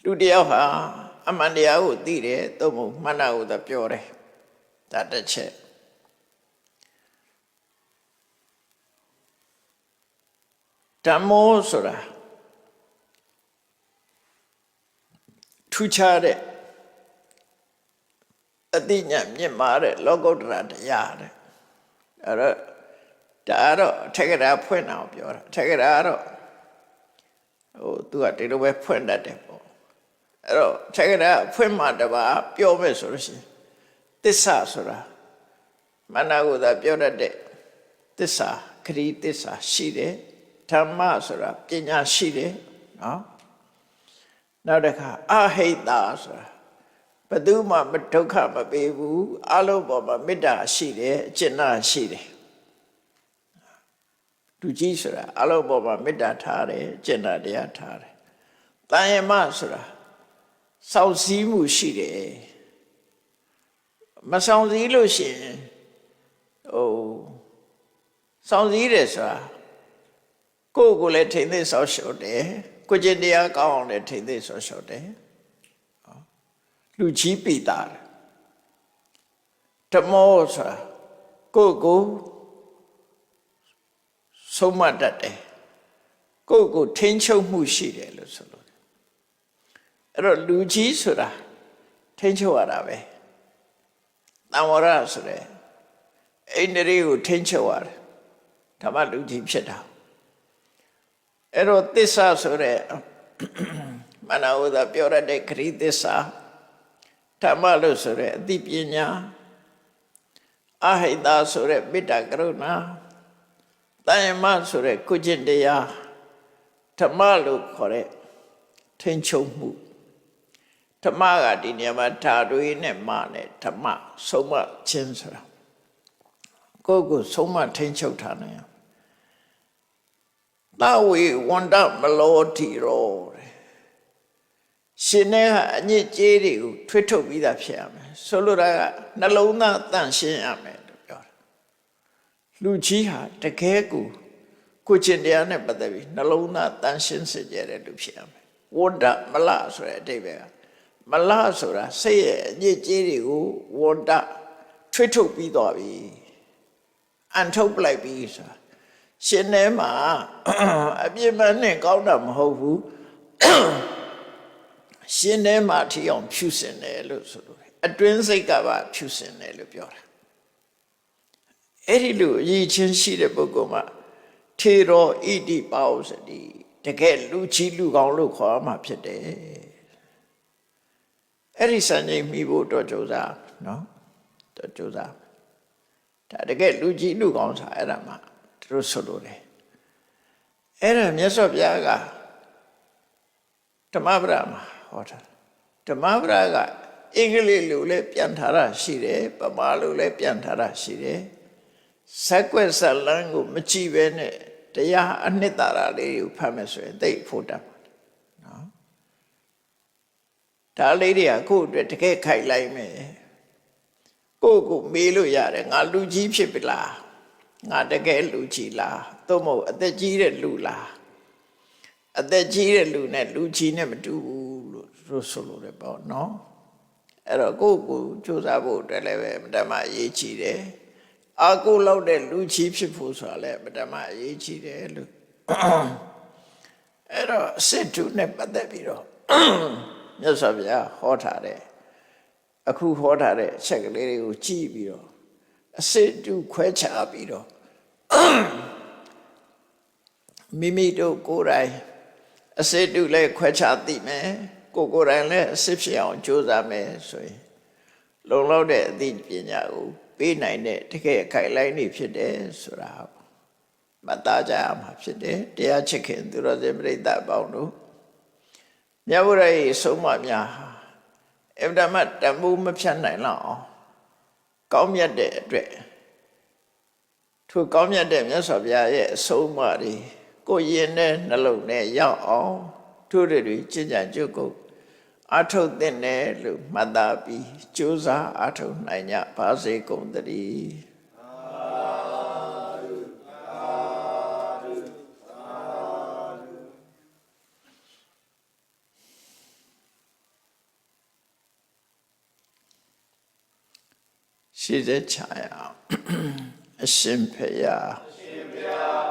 လူတယောက်ဟာအမှန်တရားကိုသိတယ်သို့မဟုတ်မှန်တာကိုသာပြောတယ်ဒါတစ်ချက်ဓမ္မောဆိုတာထူးခြားတဲ့အသိဉာဏ်မြင့်မားတဲ့လောကုတ္တရာတရားတဲ့အဲ့တော့ဒါတော့အထက်ကရာဖွင့်အောင်ပြောတာအထက်ကရာကတော့သူကဒီလိုပဲဖွင့်တတ်တယ်ပေါ့အဲ့တော့အထက်ကရာဖွင့်မှတပါပြောမယ်ဆိုလို့ရှိရင်သစ္စာဆိုတာမနာကိုသာပြောတတ်တဲ့သစ္စာခရီးသစ္စာရှိတယ်ဓမ္မဆိုတာပညာရှိတယ်နော်နောက်တစ်ခါအဟိတဆိုတာ ဘယ်သူမှမဒုက္ခမပေးဘူးအလုံးပေါ်မှာမေတ္တာရှိတယ်အကျဉ်းနာရှိတယ်လူကြီးဆိုတာအလုံးပေါ်မှာမေတ္တာထားတယ်အကျဉ်းနာတရားထားတယ်တန်ရမဆိုတာစောင့်စည်းမှုရှိတယ်မဆောင်စည်းလို့ရှိရင်စောင့်စည်းတယ်ဆိုတာကိုယ်ကိုလည်းထိမ့်သိဆောက်ရှော့တယ်ကိုကျင့်တရားကောင်းအောင်လည်းထိမ့်သိဆောက်ရှော့တယ်လူကြီးပိတာဓမ္မောဆိုတာကိုဆုံးမတတ်တယ်ကိုထိန်းချုပ်မှုရှိတယ်လို့ဆိုလို့အဲ့တော့လူကြီးဆိုတာထိန်းချုပ်ရတာပဲတံဝရဆိုတဲ့အိန္ဒြေကိုထိန်းချုပ်ရတယ်ဓမ္မလူကြီးဖြစ်တာအဲ့တော့သစ္စာဆိုတဲ့မနဝဒပြောရတဲ့ခရီးသစ္စာဓမ္မလို့ဆိုတဲ့အသိပညာအဟိတဆိုတဲ့မေတ္တာကရုဏာတန်ယမဆိုတဲ့ကုကျင့်တရားဓမ္မလို့ခေါ်တဲ့ထိန်းချုပ်မှုဓမ္မကဒီနေရာမှာဓာတွေနဲ့မနဲ့ဓမ္မဆုံးမခြင်းဆိုတာကိုဆုံးမထိန်းချုပ်ထားနိုင်သဝေဝန္တမလောတိရောရှင်နဲ့ကအညစ်အကြေးတွေကိုထွေးထုတ်ပြီးသားဖြစ်ရမယ်ဆိုလိုတာကနှလုံးသားတန့်ရှင်းရမယ်လို့ပြောတာလူကြီးဟာတကယ်ကိုကျင့်တရားနဲ့ပတ်သက်ပြီးနှလုံးသားတန့်ရှင်းစေကြတဲ့လူဖြစ်ရမယ်ဝန္တမလဆိုတဲ့အဓိပ္ပာယ်ကမလဆိုတာစိတ်ရဲ့အညစ်အကြေးတွေကိုဝန္တထွေးထုတ်ပြီးသွားပြီအန်ထုတ်ပလိုက်ပြီဆိုတာရှင်ထဲမှာအပြစ်မှန်နဲ့ကောင်းတာမဟုတ်ဘူးရှင်ထဲမှာထီအောင်ဖြူစင်တယ်လို့ဆိုလို့အတွင်းစိတ်ကပါဖြူစင်တယ်လို့ပြောတာအဲ့ဒီလိုအရေးချင်းရှိတဲ့ပုဂ္ဂိုလ်မှာထေရောဣတိပါဥစတိတကယ်လူကြီးလူကောင်းလို့ခေါ်မှာဖြစ်တယ်အဲ့ဒီစံချိန်မိဖို့တော့ကြိုးစားနော်တော့ကြိုးစားဒါတကယ်လူကြီးလူကောင်းစားအဲ့ဒါမှတို့ဆိုလို့တယ်အဲ့ဒါမြတ်စွာဘုရားကဓမ္မပဒမှာဟောတာဓမ္မပဒကအင်္ဂလိပ်လိုလည်းပြန်ထားတာရှိတယ်ပမာလိုလည်းပြန်ထားတာရှိတယ်ဇက်ွက်ဇက်လန်းကိုမကြည့်ပဲနဲ့တရားအနှစ်သာရလေးကိုဖတ်မယ်ဆိုရင်သိဖို့တတ်ပါနော်ဒါလေးတွေကကိုယ့်အတွက်တကယ်ခိုက်လိုက်မယ်ကိုမေးလို့ရတယ်ငါလူကြီးဖြစ်ပြီလားငါတကယ်လူကြီးလားသို့မဟုတ်အသက်ကြီးတဲ့လူလားအသက်ကြီးတဲ့လူနဲ့လူကြီးနဲ့မတူဘူးလို့ဆိုလို့လည်းပေါ့နော်အဲ့တော့ကိုစူးစမ်းဖို့အတွက်လည်းပဲဓမ္မအရေးကြီးတယ်အာကိုလောက်တဲ့လူကြီးဖြစ်ဖို့ဆိုတာလည်းဓမ္မအရေးကြီးတယ်လို့အဲ့တော့စစ်တုနဲ့ပတ်သက်ပြီးတော့မြတ်စွာဘုရားဟောထားတယ်အခုဟောထားတဲ့အချက်ကလေးတွေကိုကြည့်ပြီးတော့အစစ်တုခွဲခြားပြီးတော့မိမိတို့ကိုယ်တိုင်အစစ်တုလည်းခွဲခြားသိမယ်ကိုယ်တိုင်လည်းအစစ်ဖြစ်အောင်ကြိုးစားမယ်ဆိုရင်လုံလောက်တဲ့အသိပညာကိုပေးနိုင်တဲ့တကယ်ခိုင်လိုက်နေဖြစ်တယ်ဆိုတာမသားကြရမှာဖြစ်တယ်တရားချစ်ခင်သူတော်စင်ပြိဿအပေါင်းတို့မြတ်ဗုဒ္ဓရဲ့ဆုံးမများအဗ္ဗဓမ္မတမှုမဖြတ်နိုင်လောက်အောင်ကောင်းမြတ်တဲ့အတွက်ထိုကောင်းမြတ်တဲ့မြတ်စွာဘုရားရဲ့အဆုံးအမတွေကိုရင်နဲ့နှလုံးနဲ့ရောက်အောင်ထို့တွေကျင့်ကြံကြုတ်ကုတ်အထုတ်တဲ့နဲ့လို့မှတ်သားပြီးကြိုးစားအထုတ်နိုင်ကြပါစေကုန်သတည်းရှိစေချာရအောင်အရှင်ဖေယ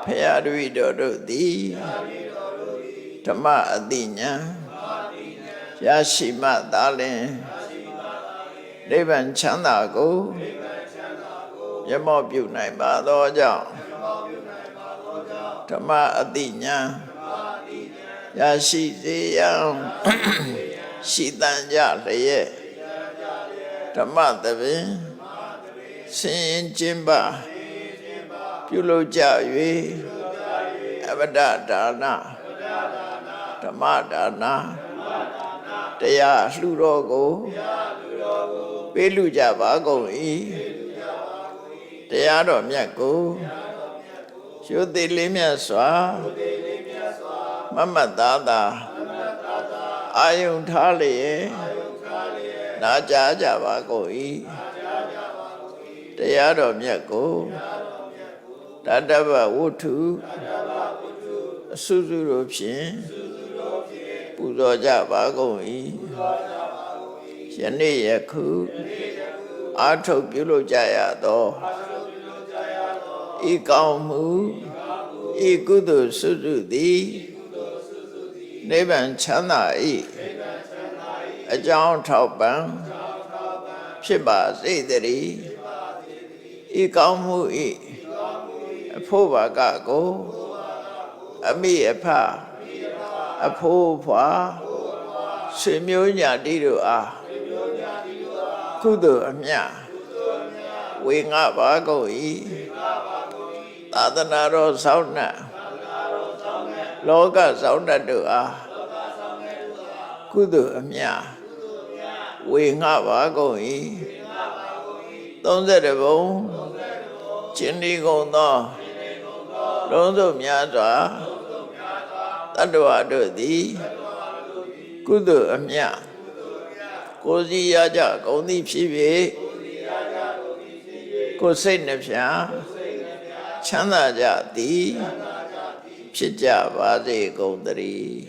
ဖေယတို့သည်ဓမ္မအတိညာရရှိမှသာလင်နိဗ္ဗာန်ချမ်းသာကိုမျက်မှောက်ပြုနိုင်ပါသောကြောင့်ဓမ္မအတိညာရရှိစေရန်ရှိတန်ကြလျက်ဓမ္မသဘင်ဆင်ကျင်ပါပြုလုပ်ကြ၍အဗ္ဗဒဒါနဓမ္မဒါနတရားလှူတော်ကို ပေးလူကြပါကုန်၏တရားတော်မြတ်ကိုရှုသိလေးမြတ်စွာမမတ်သားသာအာယုန်ထားလျက်နာကြားကြပါကုန်၏တရားတော်မြတ်ကိုတတ္တဗဝုထုအစုစုတို့ဖြင့်ပူဇော်ကြပါကုန်၏ယနေ့ယခုအာထုတ်ပြုလုပ်ကြရသောဤကောင်းမှုဤကုသိုလ်စုစုသည်နိဗ္ဗာန်ချမ်းသာ၏အကြောင်းထောက်ပံ့ဖြစ်ပါစေတည်းဤကောင်းမှု၏အဖို့ဘာကကိုအမိအဖအဖိုးဖွာဆွေမျိုးညာတိတို့အားကုသိုလ်အမြတ်ဝေငှပါကုန်၏သာသနာတော်ဆောင်းနှံလောကဆောင်းတတ်တို့အားကုသိုလ်အမြတ်ဝေငှပါကုန်၏32ဘုံကျင်ဒီကုန်သောလုံးစုံများစွာတတ္တဝါတို့သည်ကုသိုလ်အမြတ်ကိုယ်စီရကြကုန်သည်ဖြစ်၍ကိုယ်စိတ်နှဖျားချမ်းသာကြသည်ဖြစ်ကြပါစေကုန်သတည်း